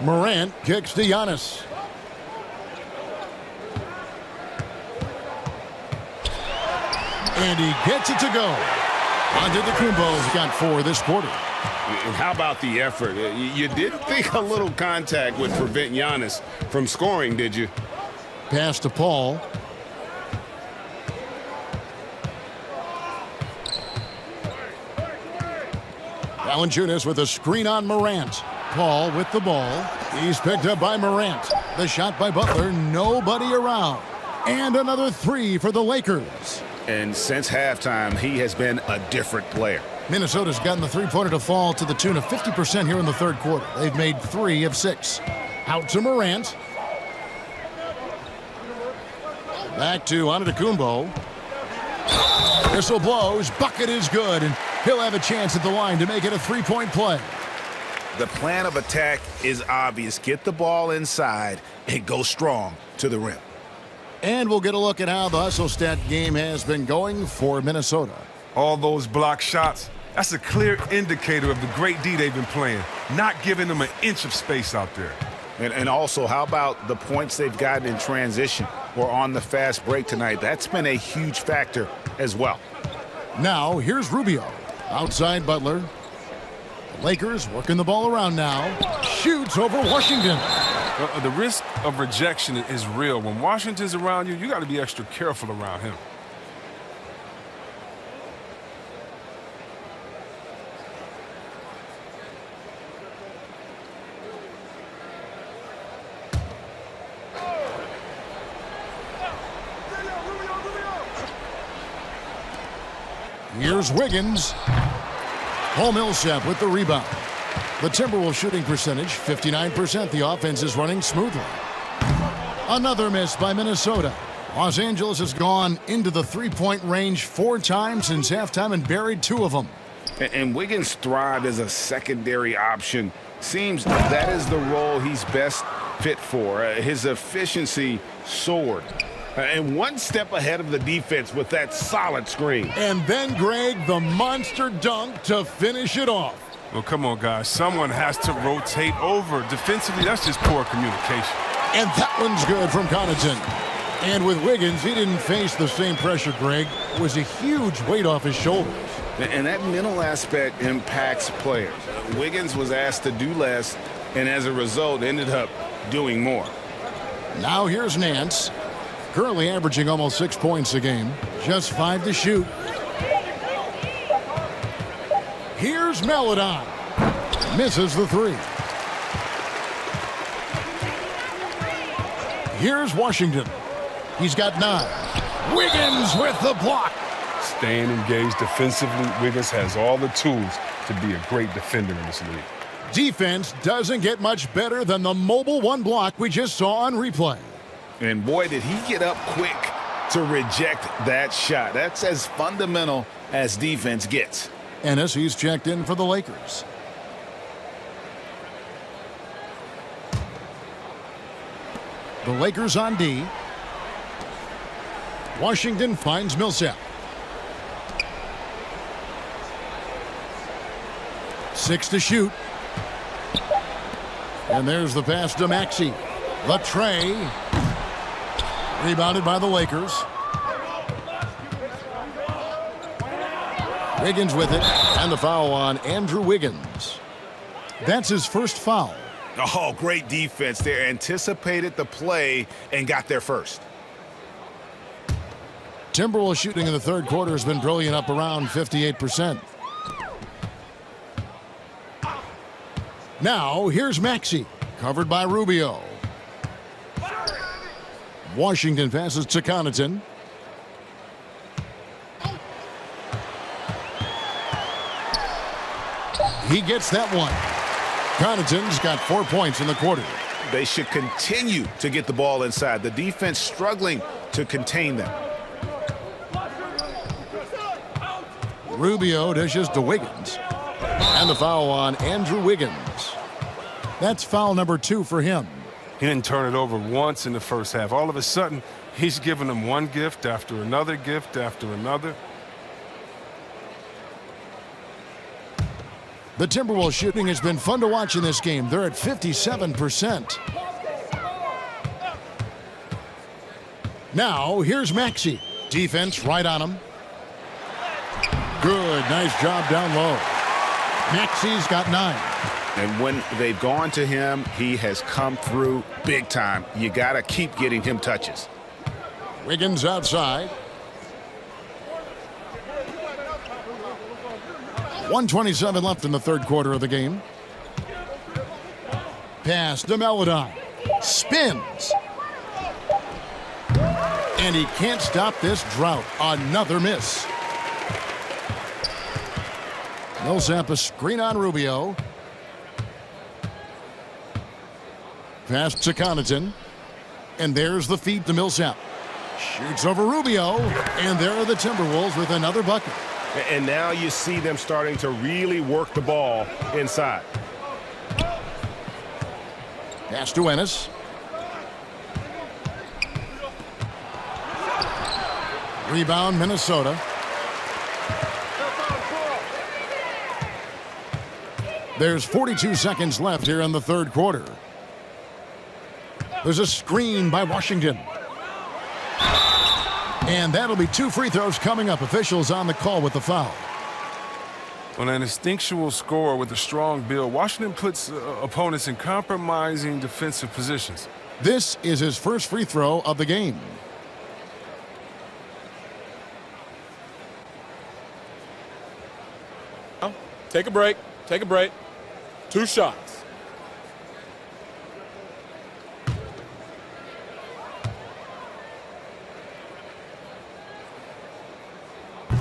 Morant kicks to Giannis. And he gets it to go. Antetokounmpo's got 4 this quarter. And how about the effort? You didn't think a little contact would prevent Giannis from scoring, did you? Pass to Paul. Valanciunas with a screen on Morant. Paul with the ball. He's picked up by Morant. The shot by Butler. Nobody around. And another 3 for the Lakers. And since halftime, he has been a different player. Minnesota's gotten the three-pointer to fall to the tune of 50% here in the third quarter. They've made 3 of 6. Out to Morant. Back to Antetokounmpo. Whistle blows. Bucket is good, and he'll have a chance at the line to make it a 3-point play. The plan of attack is obvious. Get the ball inside and go strong to the rim. And we'll get a look at how the hustle stat game has been going for Minnesota. All those block shots, that's a clear indicator of the great D they've been playing, not giving them an inch of space out there. And also, how about the points they've gotten in transition or on the fast break tonight? That's been a huge factor as well. Now, here's Rubio. Outside Butler. The Lakers working the ball around now. Shoots over Washington. The risk of rejection is real. When Washington's around you, you got to be extra careful around him. Here's Wiggins. Paul Millsap with the rebound. The Timberwolves shooting percentage, 59%. The offense is running smoothly. Another miss by Minnesota. Los Angeles has gone into the three-point range 4 times since halftime and buried 2 of them. And Wiggins thrived as a secondary option. Seems that is the role he's best fit for. His efficiency soared. And one step ahead of the defense with that solid screen. And then, Greg, the monster dunk to finish it off. Well, come on, guys. Someone has to rotate over. Defensively, that's just poor communication. And that one's good from Connaughton. And with Wiggins, he didn't face the same pressure, Greg. It was a huge weight off his shoulders. And that mental aspect impacts players. Wiggins was asked to do less, and as a result, ended up doing more. Now here's Nance. Currently averaging almost 6 points a game. Just 5 to shoot. Here's Melodon. Misses the 3. Here's Washington. He's got 9. Wiggins with the block. staying engaged defensively. Wiggins has all the tools to be a great defender in this league. Defense doesn't get much better than the mobile one block we just saw on replay. And boy, did he get up quick to reject that shot. That's as fundamental as defense gets. Ennis, he's checked in for the Lakers. The Lakers on D. Washington finds Millsap. 6 to shoot. And there's the pass to Maxey. The tray. Rebounded by the Lakers. Wiggins with it. And the foul on Andrew Wiggins. That's his first foul. Oh, great defense there. Anticipated the play and got there first. Timberwolves shooting in the third quarter has been brilliant, up around 58%. Now, here's Maxey, covered by Rubio. Washington passes to Connaughton. He gets that one. Connaughton's got 4 points in the quarter. They should continue to get the ball inside. The defense struggling to contain them. Rubio dishes to Wiggins. And the foul on Andrew Wiggins. That's foul number 2 for him. He didn't turn it over once in the first half. All of a sudden, he's giving them one gift after another gift after another. The Timberwolves shooting has been fun to watch in this game. They're at 57%. Now, here's Maxey. Defense right on him. Good, nice job down low. Maxey's got 9. And when they've gone to him, he has come through big time. You got to keep getting him touches. Wiggins outside. 1:27 left in the third quarter of the game. Pass to Melodine. Spins. And he can't stop this drought. Another miss. Millsap a screen on Rubio. Pass to Connaughton. And there's the feed to Millsap. Shoots over Rubio. And there are the Timberwolves with another bucket. And now you see them starting to really work the ball inside. Pass to Ennis. Rebound, Minnesota. There's 42 seconds left here in the third quarter. There's a screen by Washington. And that'll be 2 free throws coming up. Officials on the call with the foul. On an instinctual scorer with a strong build, Washington puts opponents in compromising defensive positions. This is his first free throw of the game. Take a break. Take a break. 2 shots.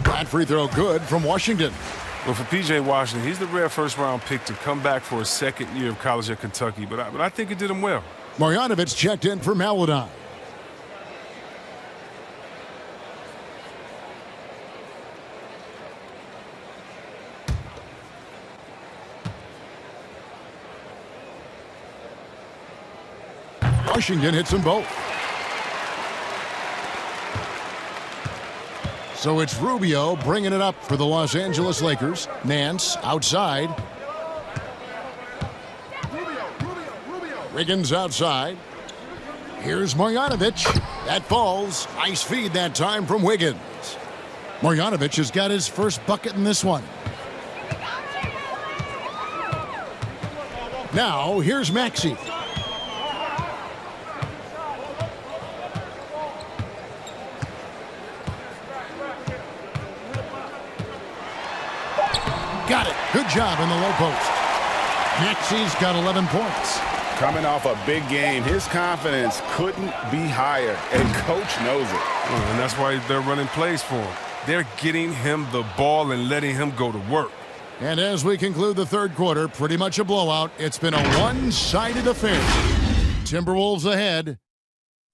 That free throw good from Washington. Well, for P.J. Washington, he's the rare first-round pick to come back for his second year of college at Kentucky, but I think it did him well. Marjanovic checked in for Melodine. Washington hits them both. So it's Rubio bringing it up for the Los Angeles Lakers. Nance outside. Wiggins outside. Here's Marjanovic. That falls. Nice feed that time from Wiggins. Marjanovic has got his first bucket in this one. Now, here's Maxey. Got it. Good job in the low post. Maxey's got 11 points. Coming off a big game, his confidence couldn't be higher, and coach knows it. And that's why they're running plays for him. They're getting him the ball and letting him go to work. And as we conclude the third quarter, pretty much a blowout. It's been a one-sided affair. Timberwolves ahead,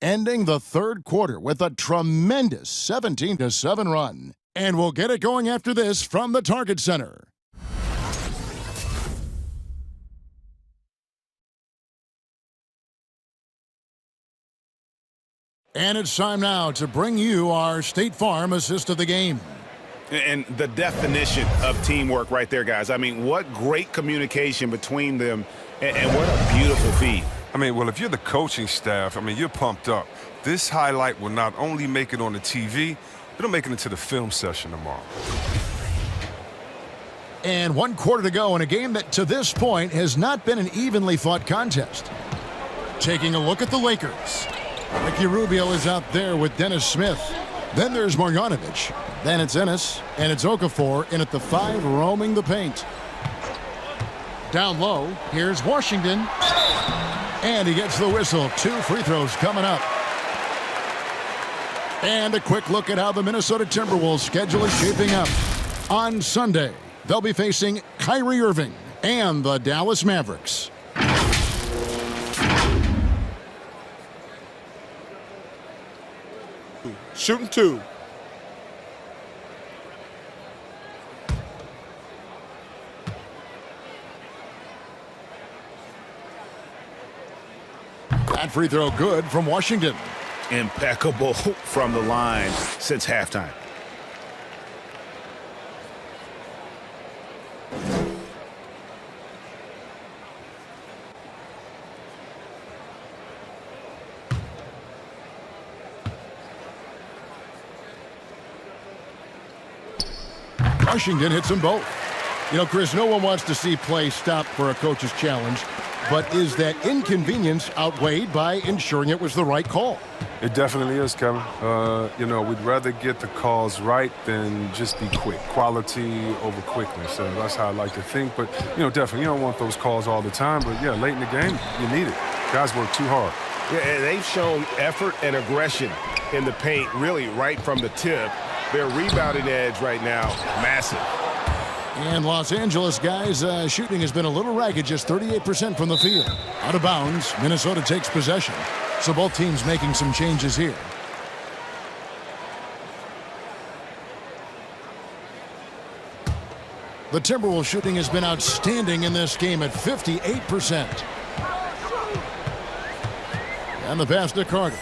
ending the third quarter with a tremendous 17-7 run. And we'll get it going after this from the Target Center. And it's time now to bring you our State Farm assist of the game. And the definition of teamwork right there, guys. I mean, what great communication between them, and what a beautiful feed. I mean, well, if you're the coaching staff, I mean, you're pumped up. This highlight will not only make it on the TV, it'll make it into the film session tomorrow. And 1 quarter to go in a game that, to this point, has not been an evenly fought contest. Taking a look at the Lakers. Ricky Rubio is out there with Dennis Smith. Then there's Marjanovic. Then it's Ennis, and it's Okafor in at the 5, roaming the paint. Down low, here's Washington. And he gets the whistle. 2 free throws coming up. And a quick look at how the Minnesota Timberwolves schedule is shaping up. On Sunday, they'll be facing Kyrie Irving and the Dallas Mavericks. Shooting 2. That free throw good from Washington. Impeccable from the line since halftime. Washington hits them both. You know, Chris, no one wants to see play stop for a coach's challenge, but is that inconvenience outweighed by ensuring it was the right call? It definitely is, Kevin. You know, we'd rather get the calls right than just be quick. Quality over quickness. So that's how I like to think. But, you know, definitely, you don't want those calls all the time. But, yeah, late in the game, you need it. Guys work too hard. Yeah, and they've shown effort and aggression in the paint, really right from the tip. Their rebounding edge right now, massive. And Los Angeles, guys, shooting has been a little ragged, just 38% from the field. Out of bounds, Minnesota takes possession. So both teams making some changes here. The Timberwolves shooting has been outstanding in this game at 58%. And the pass to Carter.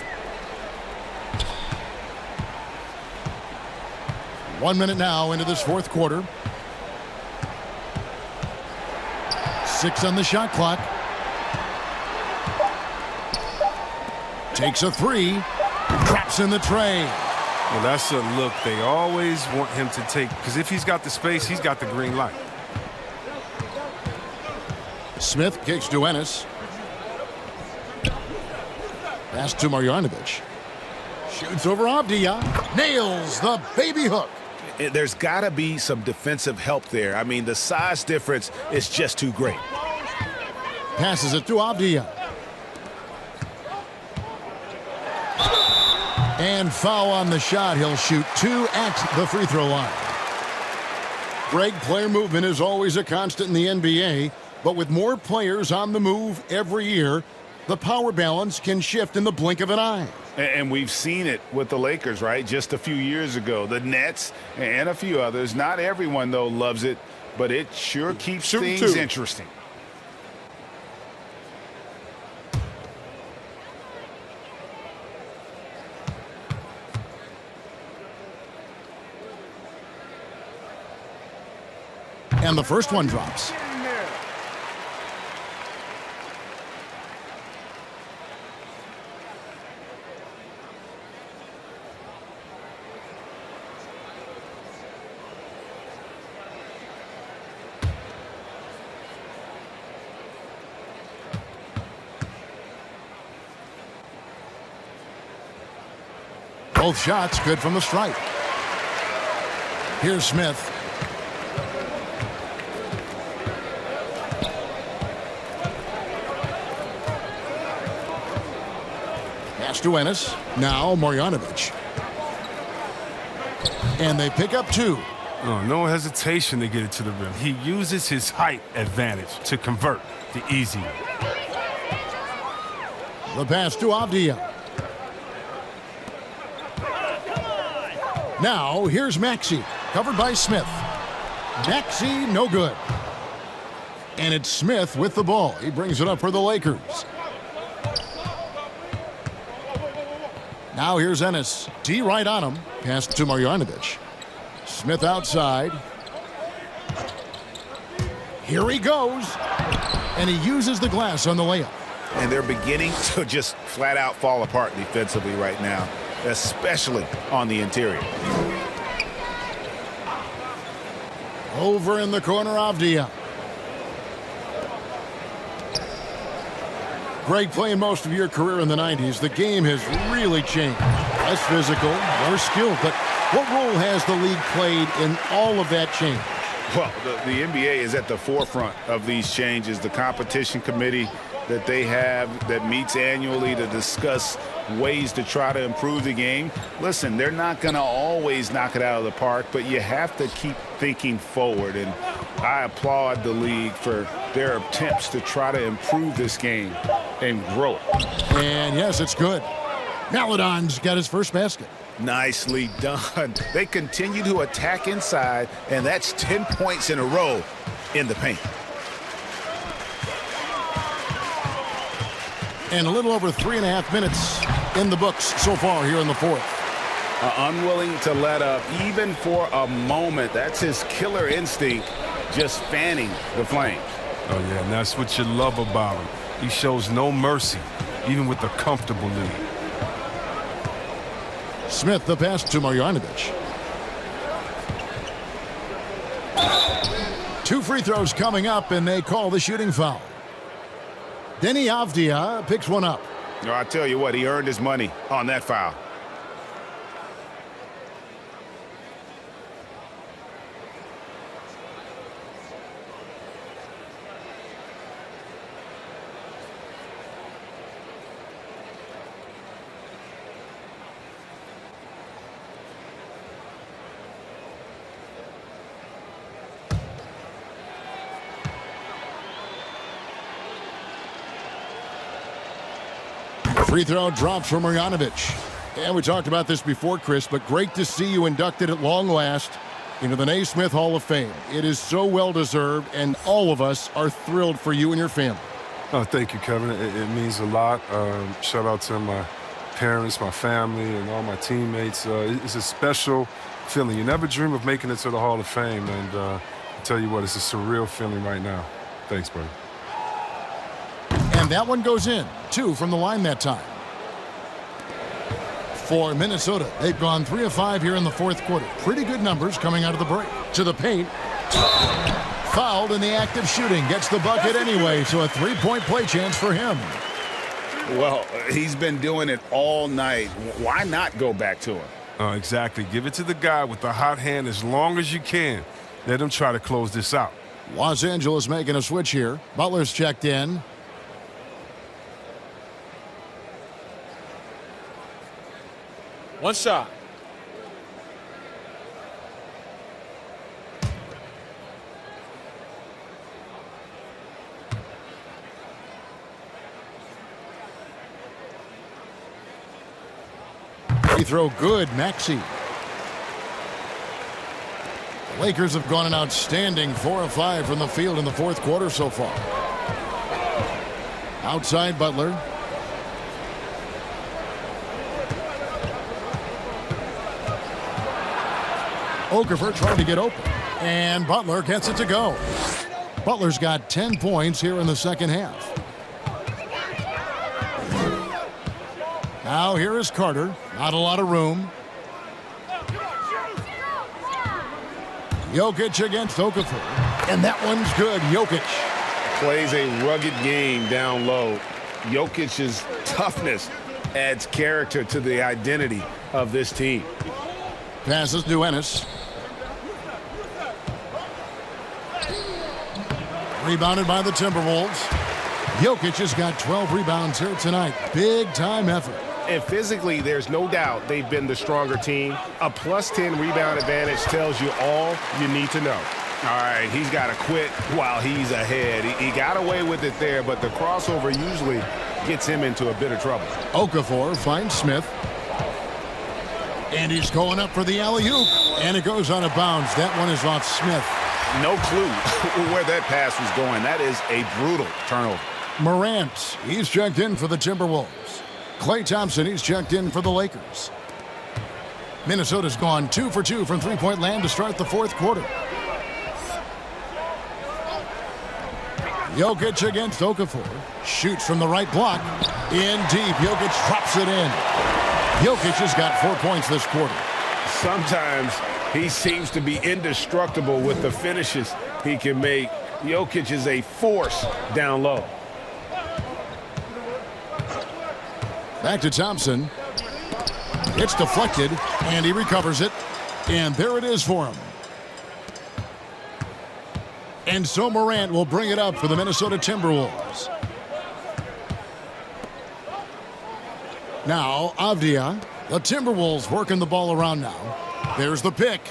1 minute now into this fourth quarter. 6 on the shot clock. Takes a 3. Traps in the tray. Well, that's a look they always want him to take, because if he's got the space, he's got the green light. Smith kicks to Ennis. Pass to Marjanovic. Shoots over Avdia. Nails the baby hook. There's got to be some defensive help there. I mean, the size difference is just too great. Passes it to Avdia. And foul on the shot. He'll shoot 2 at the free throw line. Greg, player movement is always a constant in the NBA, but with more players on the move every year, the power balance can shift in the blink of an eye. And we've seen it with the Lakers, right? Just a few years ago. The Nets and a few others. Not everyone, though, loves it, but it sure keeps things interesting. And the first one drops. Both shots good from the stripe. Here's Smith. Pass to Ennis. Now Marjanovic. And they pick up 2. Oh, no hesitation to get it to the rim. He uses his height advantage to convert the easy one. The pass to Avdia. Now, here's Maxey, covered by Smith. Maxey, no good. And it's Smith with the ball. He brings it up for the Lakers. Now here's Ennis. D right on him. Pass to Marjanovic. Smith outside. Here he goes. And he uses the glass on the layup. And they're beginning to just flat out fall apart defensively right now, especially on the interior. Over in the corner, Avdia. Greg, playing most of your career in the 90s, the game has really changed. Less physical, more skilled. But what role has the league played in all of that change? Well, the NBA is at the forefront of these changes. The competition committee that they have that meets annually to discuss ways to try to improve the game. Listen, they're not going to always knock it out of the park, but you have to keep thinking forward. And I applaud the league for their attempts to try to improve this game and grow it. And yes, it's good. Maladon's got his first basket. Nicely done. They continue to attack inside, and that's 10 points in a row in the paint. And a little over 3.5 minutes in the books so far here in the fourth. Unwilling to let up even for a moment. That's his killer instinct, just fanning the flames. Oh, yeah, and that's what you love about him. He shows no mercy, even with a comfortable lead. Smith, the pass to Marjanovic. 2 free throws coming up, and they call the shooting foul. Denny Avdia picks one up. No, I tell you what, he earned his money on that foul. Free throw drops for Marjanovic. And we talked about this before, Chris, but great to see you inducted at long last into the Naismith Hall of Fame. It is so well-deserved, and all of us are thrilled for you and your family. Oh, thank you, Kevin. It means a lot. Shout out to my parents, my family, and all my teammates. It's a special feeling. You never dream of making it to the Hall of Fame, and I tell you what, it's a surreal feeling right now. Thanks, buddy. And that one goes in. 2 from the line that time. For Minnesota, they've gone 3 of 5 here in the fourth quarter. Pretty good numbers coming out of the break. To the paint. Fouled in the act of shooting. Gets the bucket anyway, so a 3-point play chance for him. Well, he's been doing it all night. Why not go back to him? Exactly. Give it to the guy with the hot hand as long as you can. Let him try to close this out. Los Angeles making a switch here. Butler's checked in. One shot. Free throw good, Maxey. The Lakers have gone an outstanding 4 of 5 from the field in the fourth quarter so far. Outside Butler. Okafor trying to get open. And Butler gets it to go. Butler's got 10 points here in the second half. Now here is Carter. Not a lot of room. Jokic against Okafor. And that one's good. Jokic plays a rugged game down low. Jokic's toughness adds character to the identity of this team. Passes to Ennis. Rebounded by the Timberwolves. Jokic has got 12 rebounds here tonight. Big time effort. And physically, there's no doubt they've been the stronger team. A +10 rebound advantage tells you all you need to know. All right, he's got to quit while he's ahead. He got away with it there, but the crossover usually gets him into a bit of trouble. Okafor finds Smith. And he's going up for the alley-oop. And it goes out of bounds. That one is off Smith. No clue where that pass was going. That is a brutal turnover. Morant, he's checked in for the Timberwolves. Klay Thompson, he's checked in for the Lakers. Minnesota's gone 2 for 2 from three-point land to start the fourth quarter. Jokic against Okafor. Shoots from the right block. In deep. Jokic drops it in. Jokic has got 4 points this quarter. Sometimes he seems to be indestructible with the finishes he can make. Jokic is a force down low. Back to Thompson. It's deflected, and he recovers it. And there it is for him. And so Morant will bring it up for the Minnesota Timberwolves. Now, Avdia. The Timberwolves working the ball around now. There's the pick.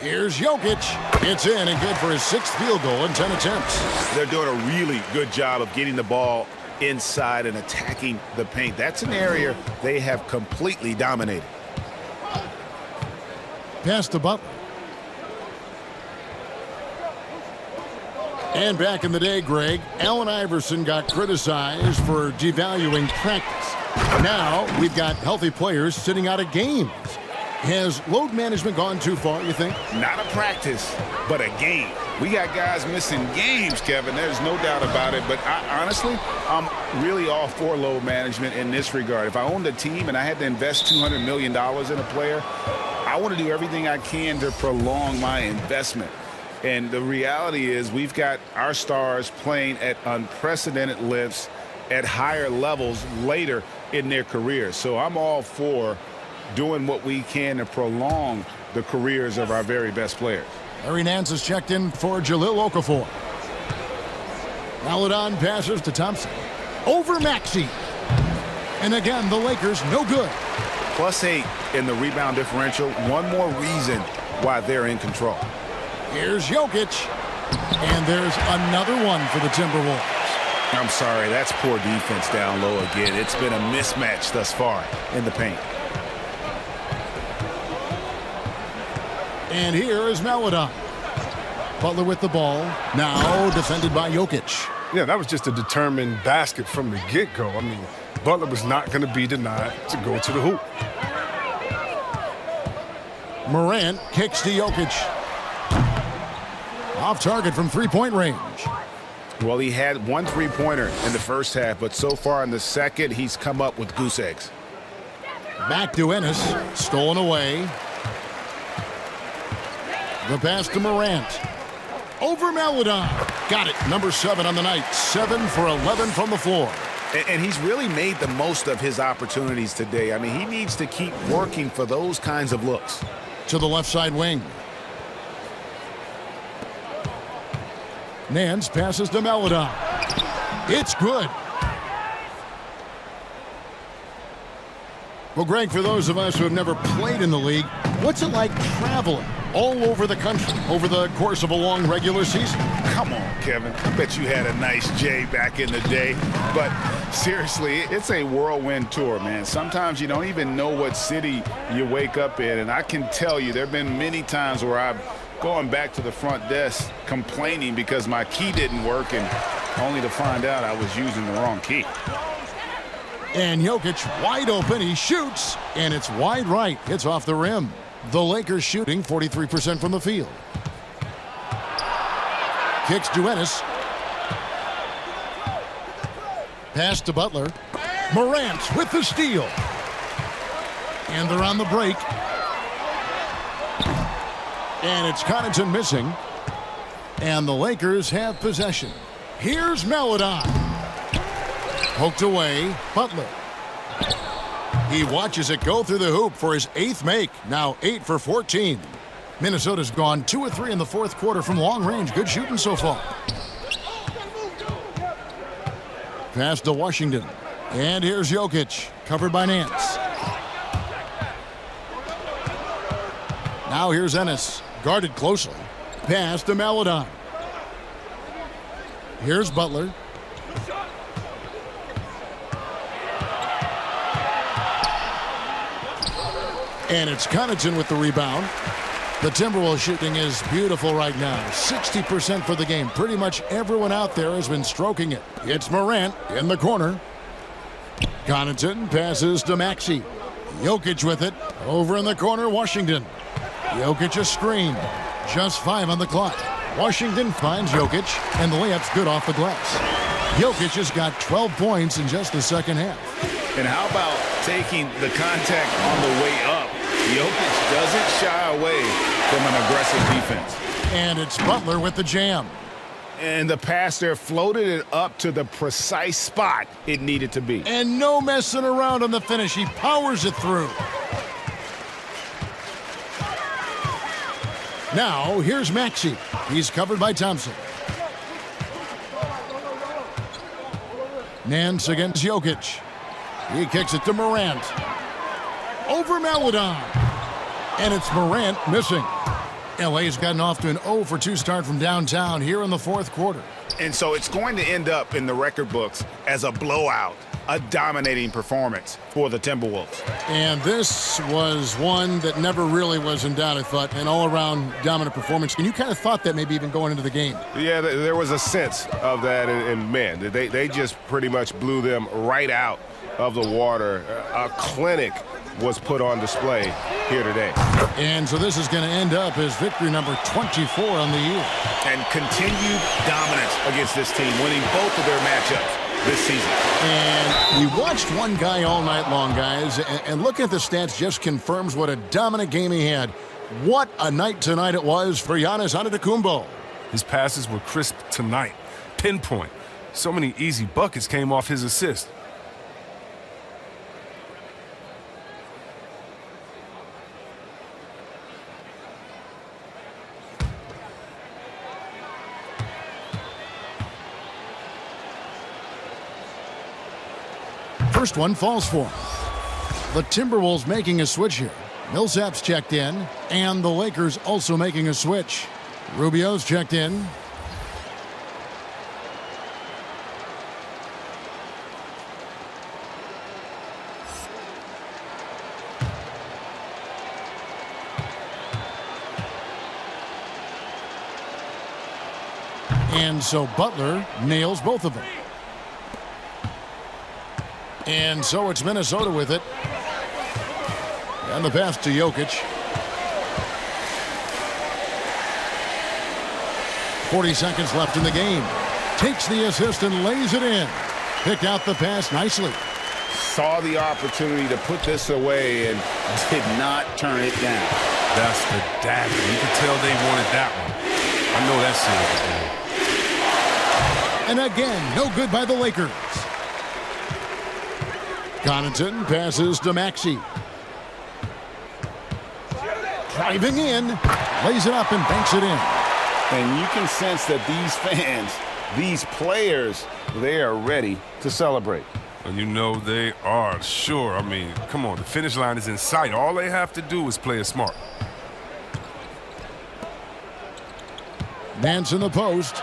Here's Jokic. It's in and good for his 6th field goal in 10 attempts. They're doing a really good job of getting the ball inside and attacking the paint. That's an area they have completely dominated. Pass to Butler. And back in the day, Greg, Allen Iverson got criticized for devaluing practice. Now we've got healthy players sitting out of games. Has load management gone too far, you think? Not a practice, but a game. We got guys missing games, Kevin. There's no doubt about it. But honestly, I'm really all for load management in this regard. If I owned a team and I had to invest $200 million in a player, I want to do everything I can to prolong my investment. And the reality is we've got our stars playing at unprecedented lengths at higher levels later in their careers. So I'm all for doing what we can to prolong the careers of our very best players. Larry Nance has checked in for Jahlil Okafor. Maledon passes to Thompson. Over Maxey. And again, the Lakers no good. +8 in the rebound differential. One more reason why they're in control. Here's Jokic. And there's another one for the Timberwolves. I'm sorry, that's poor defense down low again. It's been a mismatch thus far in the paint. And here is Maledon. Butler with the ball. Now defended by Jokic. Yeah, that was just a determined basket from the get-go. I mean, Butler was not going to be denied to go to the hoop. Morant kicks to Jokic. Off target from three-point range. Well, he had 1 3-pointer in the first half, but so far in the second, he's come up with goose eggs. Back to Ennis. Stolen away. The pass to Morant. Over Maledon. Got it. Number 7 on the night. 7 for 11 from the floor. And he's really made the most of his opportunities today. I mean, he needs to keep working for those kinds of looks. To the left side wing. Nance passes to Maledon. It's good. Well, Greg, for those of us who have never played in the league, what's it like traveling all over the country over the course of a long regular season? Come on, Kevin. I bet you had a nice J back in the day. But seriously, it's a whirlwind tour, man. Sometimes you don't even know what city you wake up in. And I can tell you there have been many times where I've gone back to the front desk complaining because my key didn't work, and only to find out I was using the wrong key. And Jokic wide open. He shoots, and it's wide right. Hits off the rim. The Lakers shooting 43% from the field. Kicks to Ennis. Pass to Butler. Morant with the steal. And they're on the break. And it's Connaughton missing. And the Lakers have possession. Here's Maledon. Poked away. Butler. He watches it go through the hoop for his 8th make. Now 8 for 14. Minnesota's gone 2 of 3 in the fourth quarter from long range. Good shooting so far. Pass to Washington. And here's Jokic. covered by Nance. Now here's Ennis, guarded closely. Pass to Maladon. Here's Butler. And it's Connaughton with the rebound. The Timberwolves shooting is beautiful right now. 60% for the game. Pretty much everyone out there has been stroking it. It's Morant in the corner. Connaughton passes to Maxey. Jokic with it. Over in the corner, Washington. Jokic a screen. Just 5 on the clock. Washington finds Jokic, and the layup's good off the glass. Jokic has got 12 points in just the second half. And how about taking the contact on the way up? Jokic doesn't shy away from an aggressive defense. And it's Butler with the jam. And the pass there floated it up to the precise spot it needed to be. And no messing around on the finish. He powers it through. Now, here's Maxey. He's covered by Thompson. Nance against Jokic. He kicks it to Morant. Over Maladon. And it's Morant missing. LA's gotten off to an 0 for 2 start from downtown here in the fourth quarter. And so it's going to end up in the record books as a blowout, a dominating performance for the Timberwolves. And this was one that never really was in doubt, I thought, an all-around dominant performance. And you kind of thought that maybe even going into the game. Yeah, there was a sense of that, and man, they just pretty much blew them right out of the water. A clinic was put on display here today. And so this is going to end up as victory number 24 on the year. And continued dominance against this team, winning both of their matchups this season. And we watched one guy all night long, guys, and looking at the stats just confirms what a dominant game he had. What a night tonight it was for Giannis Antetokounmpo. His passes were crisp tonight. Pinpoint. So many easy buckets came off his assist. First one falls for him. The Timberwolves making a switch here. Millsap's checked in, and the Lakers also making a switch. Rubio's checked in. And so Butler nails both of them. And so it's Minnesota with it. And the pass to Jokic. 40 seconds left in the game. Takes the assist and lays it in. Picked out the pass nicely. Saw the opportunity to put this away and did not turn it down. That's the dagger. You can tell they wanted that one. I know that's it. And again, no good by the Lakers. Connaughton passes to Maxey. Driving in, lays it up and banks it in. And you can sense that these fans, these players, they are ready to celebrate. And you know they are, sure. I mean, come on, the finish line is in sight. All they have to do is play it smart. Nance in the post.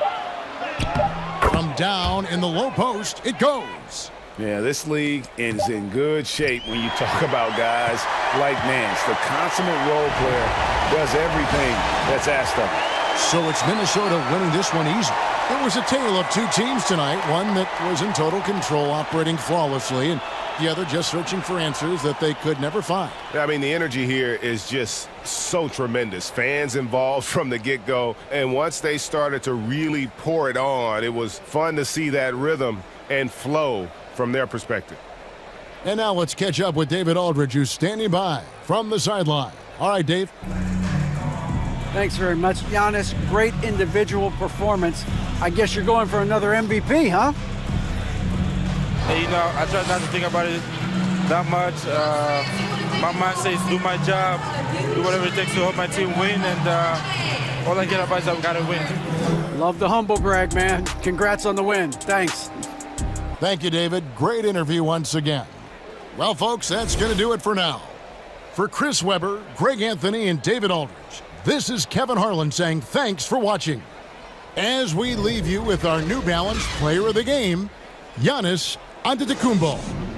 From down in the low post, it goes. Yeah, this league is in good shape when you talk about guys like Nance. The consummate role player does everything that's asked of him. So it's Minnesota winning this one easy. It was a tale of two teams tonight, one that was in total control, operating flawlessly, and the other just searching for answers that they could never find. I mean, the energy here is just so tremendous. Fans involved from the get-go, and once they started to really pour it on, it was fun to see that rhythm and flow from their perspective. And now let's catch up with David Aldridge, who's standing by from the sideline. All right, Dave. Thanks very much, Giannis. Great individual performance. I guess you're going for another MVP, huh? Hey, I try not to think about it that much. My mind says do my job, do whatever it takes to help my team win, and all I get advice is I've got to win. Love the humble brag, man. Congrats on the win. Thanks. Thank you, David. Great interview once again. Well, folks, that's going to do it for now. For Chris Webber, Greg Anthony, and David Aldridge, this is Kevin Harlan saying thanks for watching. As we leave you with our New Balance Player of the Game, Giannis Antetokounmpo.